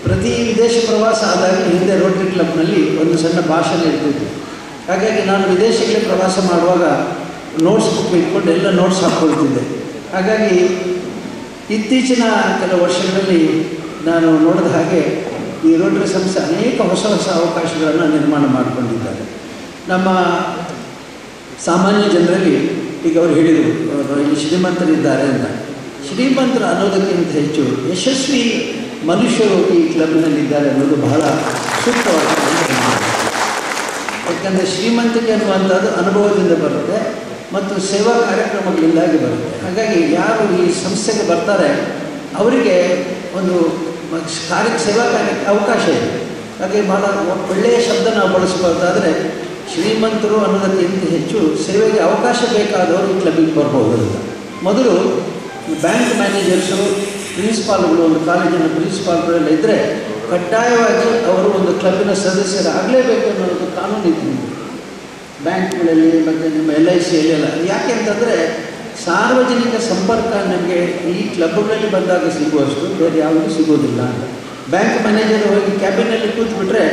ಪ್ರತಿ ವಿದೇಶ ಪ್ರವಾಸ ಆದಾಗ ಹಿಂದೆ ರೋಟರಿ ಕ್ಲಬ್ನಲ್ಲಿ ಒಂದು ಸಣ್ಣ ಭಾಷಣ ಇರ್ತಿತ್ತು. ಹಾಗಾಗಿ ನಾನು ವಿದೇಶಕ್ಕೆ ಪ್ರವಾಸ ಮಾಡುವಾಗ ನೋಟ್ಸ್ ಬುಕ್ ಇಟ್ಕೊಂಡು ಎಲ್ಲ ನೋಟ್ಸ್ ಹಾಕ್ಕೊಳ್ತಿದ್ದೆ. ಹಾಗಾಗಿ ಇತ್ತೀಚಿನ ಕೆಲವು ವರ್ಷಗಳಲ್ಲಿ ನಾನು ನೋಡಿದ ಹಾಗೆ ಈ ರೋಟರಿ ಸಂಸ್ಥೆ ಅನೇಕ ಹೊಸ ಹೊಸ ಅವಕಾಶಗಳನ್ನು ನಿರ್ಮಾಣ ಮಾಡಿಕೊಂಡಿದ್ದಾರೆ. ನಮ್ಮ ಸಾಮಾನ್ಯ ಜನರಲ್ಲಿ ಈಗ ಅವರು ಹೇಳಿದರು, ಇಲ್ಲಿ ಶ್ರೀಮಂತರಿದ್ದಾರೆ ಅಂತ. ಶ್ರೀಮಂತರು ಅನ್ನೋದಕ್ಕಿಂತ ಹೆಚ್ಚು ಯಶಸ್ವಿ ಮನುಷ್ಯರು ಈ ಕ್ಲಬ್ನಲ್ಲಿದ್ದಾರೆ ಅನ್ನೋದು ಬಹಳ ಸೂಕ್ತವಾದ. ಯಾಕಂದರೆ ಶ್ರೀಮಂತಿಕೆ ಅನ್ನುವಂಥದ್ದು ಅನುಭವದಿಂದ ಬರುತ್ತೆ ಮತ್ತು ಸೇವಾ ಕಾರ್ಯಕ್ರಮಗಳಿಂದಾಗಿ ಬರುತ್ತೆ. ಹಾಗಾಗಿ ಯಾರು ಈ ಸಂಸ್ಥೆಗೆ ಬರ್ತಾರೆ ಅವರಿಗೆ ಒಂದು ಸೇವಾ ಕಾರ್ಯಕ್ಕೆ ಅವಕಾಶ ಇದೆ. ಹಾಗೆ ಭಾಳ ಒಳ್ಳೆಯ ಶಬ್ದ ನಾವು ಬಳಸಬಹುದಾದರೆ ಶ್ರೀಮಂತರು ಅನ್ನೋದಕ್ಕಿಂತ ಹೆಚ್ಚು ಸೇವೆಗೆ ಅವಕಾಶ ಬೇಕಾದವರು ಈ ಕ್ಲಬ್ಬಿಗೆ ಬರ್ಬೋದು ಅಂತ. ಮೊದಲು ಬ್ಯಾಂಕ್ ಮ್ಯಾನೇಜರ್ಸು, ಪ್ರಿನ್ಸಿಪಾಲ್ಗಳು, ಒಂದು ಕಾಲೇಜಿನ ಪ್ರಿನ್ಸಿಪಾಲ್ಗಳೆಲ್ಲ ಇದ್ದರೆ ಕಡ್ಡಾಯವಾಗಿ ಅವರು ಒಂದು ಕ್ಲಬ್ಬಿನ ಸದಸ್ಯರಾಗಲೇಬೇಕು ಅನ್ನೋದು ಕಾನೂನು ಇದೆ ಬ್ಯಾಂಕ್ಗಳಲ್ಲಿ ಮತ್ತು ನಿಮ್ಮ LICಯಲ್ಲಿ ಎಲ್ಲ. ಯಾಕೆ ಅಂತಂದರೆ ಸಾರ್ವಜನಿಕ ಸಂಪರ್ಕ ನಮಗೆ ಈ ಕ್ಲಬ್ಗಳಲ್ಲಿ ಬಂದಾಗ ಸಿಗುವಷ್ಟು ಬೇರೆ ಯಾವುದೂ ಸಿಗೋದಿಲ್ಲ ಅಂತ. ಬ್ಯಾಂಕ್ ಮ್ಯಾನೇಜರ್ ಹೋಗಿ ಕ್ಯಾಬಿನಲ್ಲಿ ಕೂತ್ಬಿಟ್ರೆ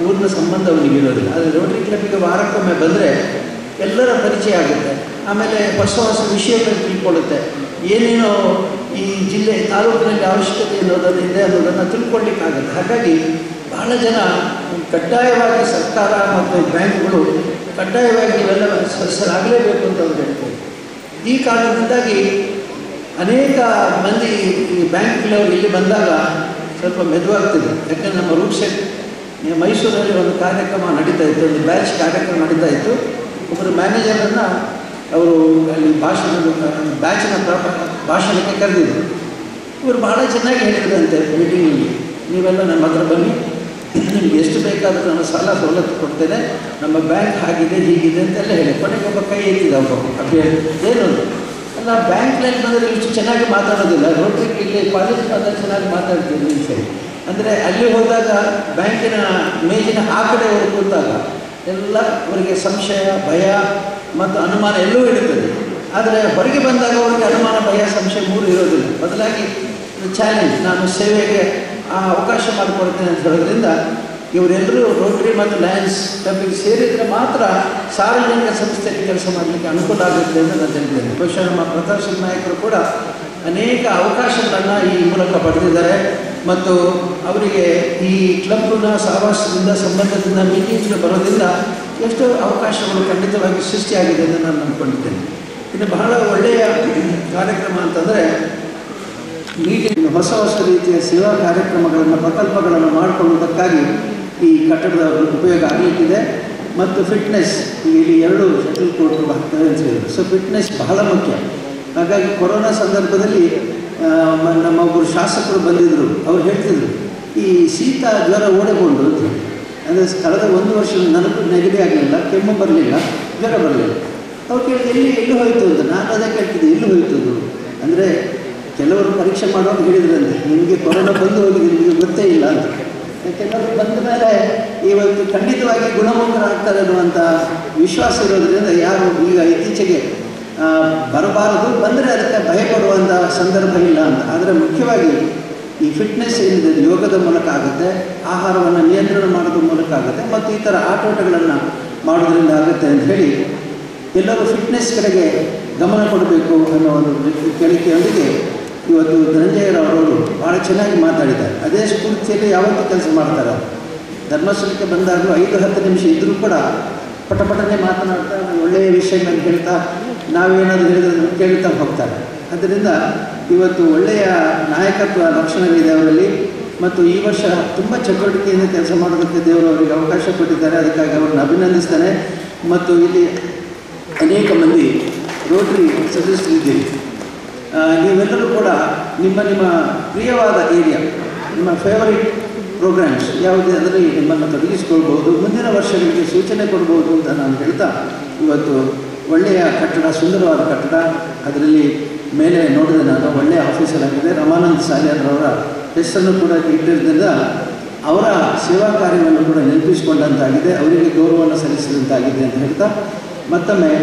ಊರಿನ ಸಂಬಂಧ ಅವನಿಗೆ ಇರೋದಿಲ್ಲ. ಆದರೆ ರೋಟರಿ ಕ್ಲಬ್ಬಿಗೆ ವಾರಕ್ಕೊಮ್ಮೆ ಬಂದರೆ ಎಲ್ಲರ ಪರಿಚಯ ಆಗುತ್ತೆ. ಆಮೇಲೆ ಹೊಸ ಹೊಸ ವಿಷಯಗಳನ್ನು ತಿಳ್ಕೊಳ್ಳುತ್ತೆ. ಏನೇನೋ ಈ ಜಿಲ್ಲೆ ತಾಲೂಕಿನಲ್ಲಿ ಅವಶ್ಯಕತೆ ಅನ್ನೋದನ್ನು ಇದೆ ಅನ್ನೋದನ್ನು ತಿಳ್ಕೊಳ್ಳಿಕ್ಕಾಗುತ್ತೆ. ಹಾಗಾಗಿ ಬಹಳ ಜನ ಕಡ್ಡಾಯವಾಗಿ ಸರ್ಕಾರ ಮತ್ತು ಬ್ಯಾಂಕ್ಗಳು ಕಡ್ಡಾಯವಾಗಿ ಇವೆಲ್ಲ ಸದಸ್ಯರಾಗಲೇಬೇಕು ಅಂತ ಅವ್ರು ಹೇಳ್ತಾರೆ. ಈ ಕಾರಣದಿಂದಾಗಿ ಅನೇಕ ಮಂದಿ ಈ ಬ್ಯಾಂಕ್ಗಳವರು ಇಲ್ಲಿ ಬಂದಾಗ ಸ್ವಲ್ಪ ಮೆದುವಾಗ್ತಿದೆ. ಯಾಕಂದರೆ ನಮ್ಮ ರೂಟ್ ಸೆಟ್ ಮೈಸೂರಲ್ಲಿ ಒಂದು ಕಾರ್ಯಕ್ರಮ ನಡೀತಾ ಇತ್ತು, ಒಂದು ಬ್ಯಾಚ್ ಕಾರ್ಯಕ್ರಮ ನಡೀತಾ ಇತ್ತು. ಒಬ್ಬರು ಮ್ಯಾನೇಜರನ್ನು ಅವರು ಅಲ್ಲಿ ಬ್ಯಾಚಿನ ಭಾಷಣಕ್ಕೆ ಕರೆದಿದ್ರು. ಇವರು ಬಹಳ ಚೆನ್ನಾಗಿ ಹೇಳಿದ್ರಂತೆ ಮೀಟಿಂಗಲ್ಲಿ, ನೀವೆಲ್ಲ ನಮ್ಮ ಹತ್ರ ಬನ್ನಿ, ನಿಮ್ಗೆ ಎಷ್ಟು ಬೇಕಾದರೂ ನಾನು ಸಾಲ ಸವಲತ್ತು ಕೊಡ್ತೇನೆ, ನಮ್ಮ ಬ್ಯಾಂಕ್ ಹಾಗಿದೆ ಹೀಗಿದೆ ಅಂತೆಲ್ಲ ಹೇಳಿ. ಕೊನೆಗೆ ಒಬ್ಬ ಕೈ ಎತ್ತಿದ ಅಭ್ಯರ್ಥಿ, ಏನು ಅಲ್ಲ ಬ್ಯಾಂಕ್ನಲ್ಲಿ ಬಂದರೆ ಇಷ್ಟು ಚೆನ್ನಾಗಿ ಮಾತಾಡೋದಿಲ್ಲ, ರೋಟರಿ ಇಲ್ಲಿ ಕಾಲೇಜ್ ಬಂದಾಗ ಚೆನ್ನಾಗಿ ಮಾತಾಡ್ತೀನಿ ಅಂತ ಹೇಳಿ. ಅಂದರೆ ಅಲ್ಲಿ ಹೋದಾಗ ಬ್ಯಾಂಕಿನ ಮೇಜಿನ ಆ ಕಡೆ ಅವರು ಕೂತಾಗ ಎಲ್ಲ ಅವರಿಗೆ ಸಂಶಯ, ಭಯ ಮತ್ತು ಅನುಮಾನ ಎಲ್ಲವೂ ಇರುತ್ತದೆ. ಆದರೆ ಹೊರಗೆ ಬಂದಾಗ ಅವರಿಗೆ ಅನುಮಾನ, ಭಯ, ಸಂಶಯ 3 ಇರೋದಿಲ್ಲ. ಬದಲಾಗಿ ಚಾಲೆಂಜ್, ನಾನು ಸೇವೆಗೆ ಆ ಅವಕಾಶ ಮಾಡಿಕೊಡ್ತೇನೆ ಅಂತ ಹೇಳೋದ್ರಿಂದ ಇವರೆಲ್ಲರೂ ರೋಟರಿ ಮತ್ತು ಲಯನ್ಸ್ ಕ್ಲಬ್ಬಿಗೆ ಸೇರಿದರೆ ಮಾತ್ರ ಸಾರ್ವಜನಿಕ ಸಂಸ್ಥೆಗೆ ಕೆಲಸ ಮಾಡಲಿಕ್ಕೆ ಅನುಕೂಲ ಆಗುತ್ತೆ ಅಂತ ನಾನು ತಿಳಿದ್ದೇನೆ. ಬಹುಶಃ ನಮ್ಮ ಪ್ರತಾಪ್ ಸಿಂಹ ನಾಯಕರು ಕೂಡ ಅನೇಕ ಅವಕಾಶಗಳನ್ನು ಈ ಮೂಲಕ ಪಡೆದಿದ್ದಾರೆ ಮತ್ತು ಅವರಿಗೆ ಈ ಕ್ಲಬ್ನ ಸಹವಾಸದಿಂದ, ಸಂಬಂಧದಿಂದ, ಮೀಟಿಂಗ್ಗಳು ಬರೋದ್ರಿಂದ ಎಷ್ಟೋ ಅವಕಾಶಗಳು ಖಂಡಿತವಾಗಿ ಸೃಷ್ಟಿಯಾಗಿದೆ ಎಂದು ನಾನು ನಂಬ್ಕೊಂಡಿದ್ದೇನೆ. ಇನ್ನು ಬಹಳ ಒಳ್ಳೆಯ ಕಾರ್ಯಕ್ರಮ ಅಂತಂದರೆ ಮೀಟಿಂಗ್, ಹೊಸ ಹೊಸ ರೀತಿಯ ಸೇವಾ ಕಾರ್ಯಕ್ರಮಗಳನ್ನು, ಪ್ರಕಲ್ಪಗಳನ್ನು ಮಾಡಿಕೊಳ್ಳುವುದಕ್ಕಾಗಿ ಈ ಕಟ್ಟಡದ ಉಪಯೋಗ ಆಗಲಿಕ್ಕಿದೆ. ಮತ್ತು ಫಿಟ್ನೆಸ್, ಇಲ್ಲಿ 2 ಶಟಲ್ ಕೋರ್ಟ್ಗಳು ಆಗ್ತವೆ ಅಂತ ಹೇಳಿದರು. ಸೊ ಫಿಟ್ನೆಸ್ ಬಹಳ ಮುಖ್ಯ. ಹಾಗಾಗಿ ಕೊರೋನಾ ಸಂದರ್ಭದಲ್ಲಿ ನಮ್ಮ ಒಬ್ಬರು ಶಾಸಕರು ಬಂದಿದ್ದರು. ಅವ್ರು ಹೇಳ್ತಿದ್ರು, ಈ ಶೀತ ಜ್ವರ ಓಡಿಕೊಂಡು ಅಂತ ಹೇಳಿ. ಅಂದರೆ ಕಳೆದ 1 ವರ್ಷ ನನಗೂ ನೆಗಡಿ ಆಗಲಿಲ್ಲ, ಕೆಮ್ಮು ಬರಲಿಲ್ಲ, ಜ್ವರ ಬರಲಿಲ್ಲ. ಅವ್ರು ಕೇಳಿದ್ರು ಎಲ್ಲಿ ಹೋಯಿತು ಅಂತ. ನಾನು ಅದೇ ಕೇಳ್ತಿದ್ದೆ, ಎಲ್ಲಿ ಹೋಯ್ತದು ಅಂದರೆ ಕೆಲವರು ಪರೀಕ್ಷೆ ಮಾಡೋದು ಹೇಳಿದ್ರಂತೆ, ನಿಮಗೆ ಕೊರೋನಾ ಬಂದು ಹೋಗಿದೆ, ನಿಮಗೆ ಗೊತ್ತೇ ಇಲ್ಲ ಅಂತ. ಯಾಕೆಂದರೆ ಬಂದ ಮೇಲೆ ಇವತ್ತು ಖಂಡಿತವಾಗಿ ಗುಣಮುಖರಾಗ್ತಾರೆ ಅನ್ನುವಂಥ ವಿಶ್ವಾಸ ಇರೋದ್ರಿಂದ ಯಾರು ಈಗ ಇತ್ತೀಚೆಗೆ ಬರಬಾರದು, ಬಂದರೆ ಅದಕ್ಕೆ ಭಯಪಡುವಂಥ ಸಂದರ್ಭ ಇಲ್ಲ ಅಂತ. ಆದರೆ ಮುಖ್ಯವಾಗಿ ಈ ಫಿಟ್ನೆಸ್ ಏನಿದೆ ಯೋಗದ ಮೂಲಕ ಆಗುತ್ತೆ, ಆಹಾರವನ್ನು ನಿಯಂತ್ರಣ ಮಾಡೋದ್ರ ಮೂಲಕ ಆಗುತ್ತೆ ಮತ್ತು ಈ ಥರ ಆಟೋಟಗಳನ್ನು ಮಾಡೋದ್ರಿಂದ ಆಗುತ್ತೆ ಅಂತ ಹೇಳಿ ಎಲ್ಲರೂ ಫಿಟ್ನೆಸ್ ಕಡೆಗೆ ಗಮನ ಕೊಡಬೇಕು ಅನ್ನೋ ಒಂದು ಕೇಳಿಕೆಯೊಂದಿಗೆ ಇವತ್ತು ಧನಂಜಯರವರು ಭಾಳ ಚೆನ್ನಾಗಿ ಮಾತಾಡಿದ್ದಾರೆ. ಅದೇ ಸ್ಫೂರ್ತಿಯಲ್ಲಿ ಯಾವತ್ತೂ ಕೆಲಸ ಮಾಡ್ತಾರೆ. ಧರ್ಮಸ್ಥಳಕ್ಕೆ ಬಂದಾಗಲೂ 5-10 ನಿಮಿಷ ಇದ್ದರೂ ಕೂಡ ಪಟಪಟನೆ ಮಾತನಾಡ್ತಾ ಒಳ್ಳೆಯ ವಿಷಯಗಳನ್ನು ಹೇಳ್ತಾ ನಾವೇನಾದರೂ ಹೇಳಿದ್ರೆ ಕೇಳ್ತಾ ಹೋಗ್ತಾರೆ. ಆದ್ದರಿಂದ ಇವತ್ತು ಒಳ್ಳೆಯ ನಾಯಕತ್ವ ಲಕ್ಷಣಗಳಿದೆ ಅವರಲ್ಲಿ. ಮತ್ತು ಈ ವರ್ಷ ತುಂಬ ಚಟುವಟಿಕೆಯಿಂದ ಕೆಲಸ ಮಾಡೋದಕ್ಕೆ ದೇವರು ಅವರಿಗೆ ಅವಕಾಶ ಕೊಟ್ಟಿದ್ದಾರೆ. ಅದಕ್ಕಾಗಿ ಅವರನ್ನು ಅಭಿನಂದಿಸ್ತಾನೆ. ಮತ್ತು ಇಲ್ಲಿ ಅನೇಕ ಮಂದಿ ರೋಟರಿ ಸದಸ್ಯರಿದ್ದೀರಿ. ನೀವೆಲ್ಲರೂ ಕೂಡ ನಿಮ್ಮ ಪ್ರಿಯವಾದ ಏರಿಯಾ, ನಿಮ್ಮ ಫೇವರಿಟ್ ಪ್ರೋಗ್ರಾಮ್ಸ್ ಯಾವುದೇ ಅದರಲ್ಲಿ ನಿಮ್ಮನ್ನು ತೊಡಗಿಸ್ಕೊಳ್ಬೋದು, ಮುಂದಿನ ವರ್ಷಗಳಿಗೆ ಸೂಚನೆ ಕೊಡ್ಬೋದು ಅಂತ ನಾನು ಹೇಳ್ತಾ, ಇವತ್ತು ಒಳ್ಳೆಯ ಕಟ್ಟಡ, ಸುಂದರವಾದ ಕಟ್ಟಡ, ಅದರಲ್ಲಿ ಮೇಲೆ ನೋಡಿದೆ ನಾನು ಒಳ್ಳೆಯ ಆಫೀಸರ್ ಆಗಿದೆ. ರಮಾನಂದ್ ಸಾಲಿಯಾರವರ ಹೆಸರನ್ನು ಕೂಡ ಇಟ್ಟಿದ್ದರಿಂದ ಅವರ ಸೇವಾ ಕಾರ್ಯವನ್ನು ಕೂಡ ನೆನಪಿಸಿಕೊಂಡಂತಾಗಿದೆ, ಅವರಿಗೆ ಗೌರವವನ್ನು ಸಲ್ಲಿಸಿದಂತಾಗಿದೆ ಅಂತ ಹೇಳ್ತಾ, ಮತ್ತೊಮ್ಮೆ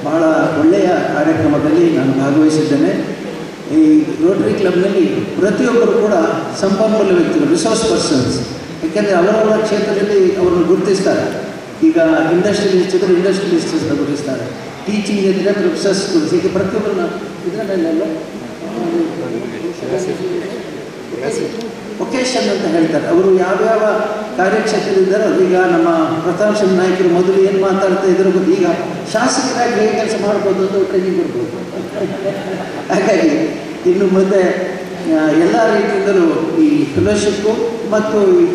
ಬಹಳ ಒಳ್ಳೆಯ ಕಾರ್ಯಕ್ರಮದಲ್ಲಿ ನಾನು ಭಾಗವಹಿಸಿದ್ದೇನೆ. ಈ ರೋಟರಿ ಕ್ಲಬ್ನಲ್ಲಿ ಪ್ರತಿಯೊಬ್ಬರು ಕೂಡ ಸಂಪನ್ಮೂಲ ವ್ಯಕ್ತಿಗಳು, ರಿಸೋರ್ಸ್ ಪರ್ಸನ್ಸ್. ಯಾಕೆಂದರೆ ಅವರವರ ಕ್ಷೇತ್ರದಲ್ಲಿ ಅವರನ್ನು ಗುರುತಿಸ್ತಾರೆ. ಈಗ ಇಂಡಸ್ಟ್ರಿಯಲಿಸ್ಟ್ ಇದ್ದರೆ ಇಂಡಸ್ಟ್ರಿಯಲಿಸ್ಟ್ ಅಂತ ಗುರುತಿಸ್ತಾರೆ, ಟೀಚಿಂಗ್ ಇದ್ದರೆ ಪ್ರೊಫೆಸರ್ಸ್ ಗುರುತಿಸಿ, ಪ್ರತಿಯೊಬ್ಬರನ್ನ ಇದರಲ್ಲೆಲ್ಲ ವೊಕೇಶನ್ ಅಂತ ಹೇಳ್ತಾರೆ. ಅವರು ಯಾವ್ಯಾವ ಕಾರ್ಯಕ್ಷೇತ್ರದಿದ್ದಾರೋ, ಈಗ ನಮ್ಮ ಪ್ರತಾಪ್ ಸಿಂಹ ನಾಯಕರು ಮೊದಲು ಏನು ಮಾತಾಡ್ತಾ ಇದ್ರು ಗೊತ್ತು, ಈಗ ಶಾಸಕರಾಗಿ ಹೇಗೆ ಕೆಲಸ ಮಾಡ್ಬೋದು ಅಂತ ಟ್ರೈನಿಂಗ್ ಕೊಡ್ಬೋದು. ಹಾಗಾಗಿ ಇನ್ನು ಮುಂದೆ ಎಲ್ಲ ರೀತಿಯಿಂದಲೂ ಈ ಫೆಲೋಶಿಪ್ಪು ಮತ್ತು ಈ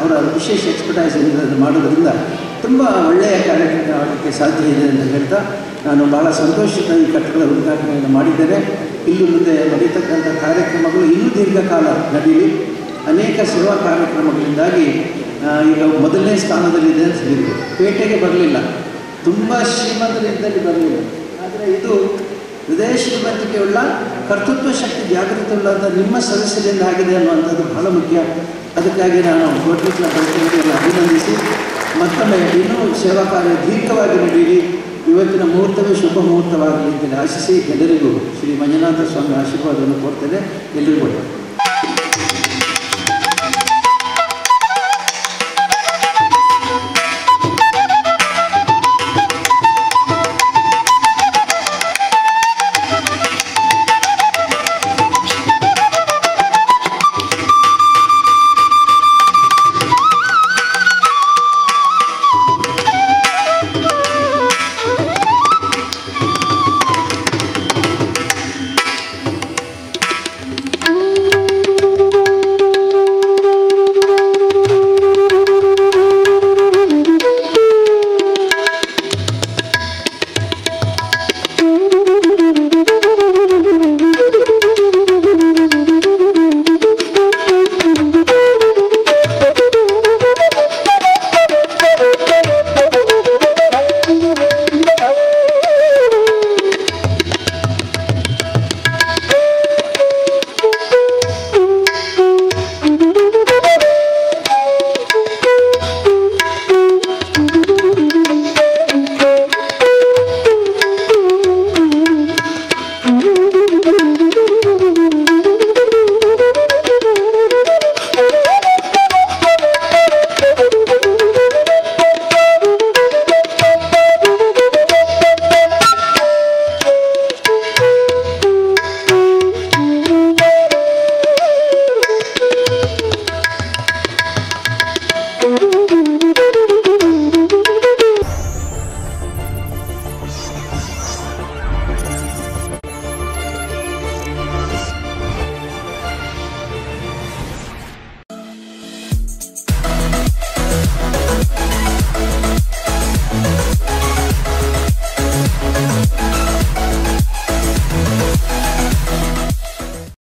ಅವರ ವಿಶೇಷ ಎಕ್ಸ್ಪರ್ಟೈಸ್ ಮಾಡೋದ್ರಿಂದ ತುಂಬ ಒಳ್ಳೆಯ ಕಾರ್ಯಕ್ರಮ ಮಾಡೋಕ್ಕೆ ಸಾಧ್ಯ ಇದೆ ಅಂತ ಹೇಳ್ತಾ, ನಾನು ಭಾಳ ಸಂತೋಷದ ಈ ಕಟ್ಟಡದ ಉದ್ಘಾಟನೆಯನ್ನು ಮಾಡಿದ್ದೇನೆ. ಇನ್ನು ಮುಂದೆ ನಡೀತಕ್ಕಂಥ ಕಾರ್ಯಕ್ರಮಗಳು ಇನ್ನೂ ದೀರ್ಘಕಾಲ ನಡೆಯಲಿ. ಅನೇಕ ಸೇವಾ ಕಾರ್ಯಕ್ರಮಗಳಿಂದಾಗಿ ಈಗ ಮೊದಲನೇ ಸ್ಥಾನದಲ್ಲಿದೆ ಅಂತ ಹೇಳಿದ್ರು. ಪೇಟೆಗೆ ಬರಲಿಲ್ಲ, ತುಂಬ ಶ್ರೀಮಂತರಿದ್ದಲ್ಲಿ ಬರಲಿಲ್ಲ, ಆದರೆ ಇದು ಹೃದಯ ಶ್ರೀಮಂತಿಕೆಯುಳ್ಳ, ಕರ್ತೃತ್ವ ಶಕ್ತಿ ಜಾಗೃತವುಳ್ಳಂಥ ನಿಮ್ಮ ಸದಸ್ಯರಿಂದ ಆಗಿದೆ ಅನ್ನುವಂಥದ್ದು ಬಹಳ ಮುಖ್ಯ. ಅದಕ್ಕಾಗಿ ನಾನು ರೋಟರಿ ಕ್ಲಬ್ ಅಧ್ಯಕ್ಷರನ್ನು ಅಭಿನಂದಿಸಿ, ಮತ್ತೊಮ್ಮೆ ಇನ್ನೂ ಸೇವಾ ಕಾರ್ಯ ದೀರ್ಘವಾಗಿ ನಡೆಯಲಿ. ಇವತ್ತಿನ ಮುಹೂರ್ತವೇ ಶುಭ ಮುಹೂರ್ತವಾಗಲಿ ಅಂತೇಳಿ ಆಶಿಸಿ ಎಲ್ಲರಿಗೂ ಶ್ರೀ ಮಂಜುನಾಥ ಸ್ವಾಮಿ ಆಶೀರ್ವಾದವನ್ನು ಕೊಡ್ತೇನೆ. ಎಲ್ಲರಿಗೂ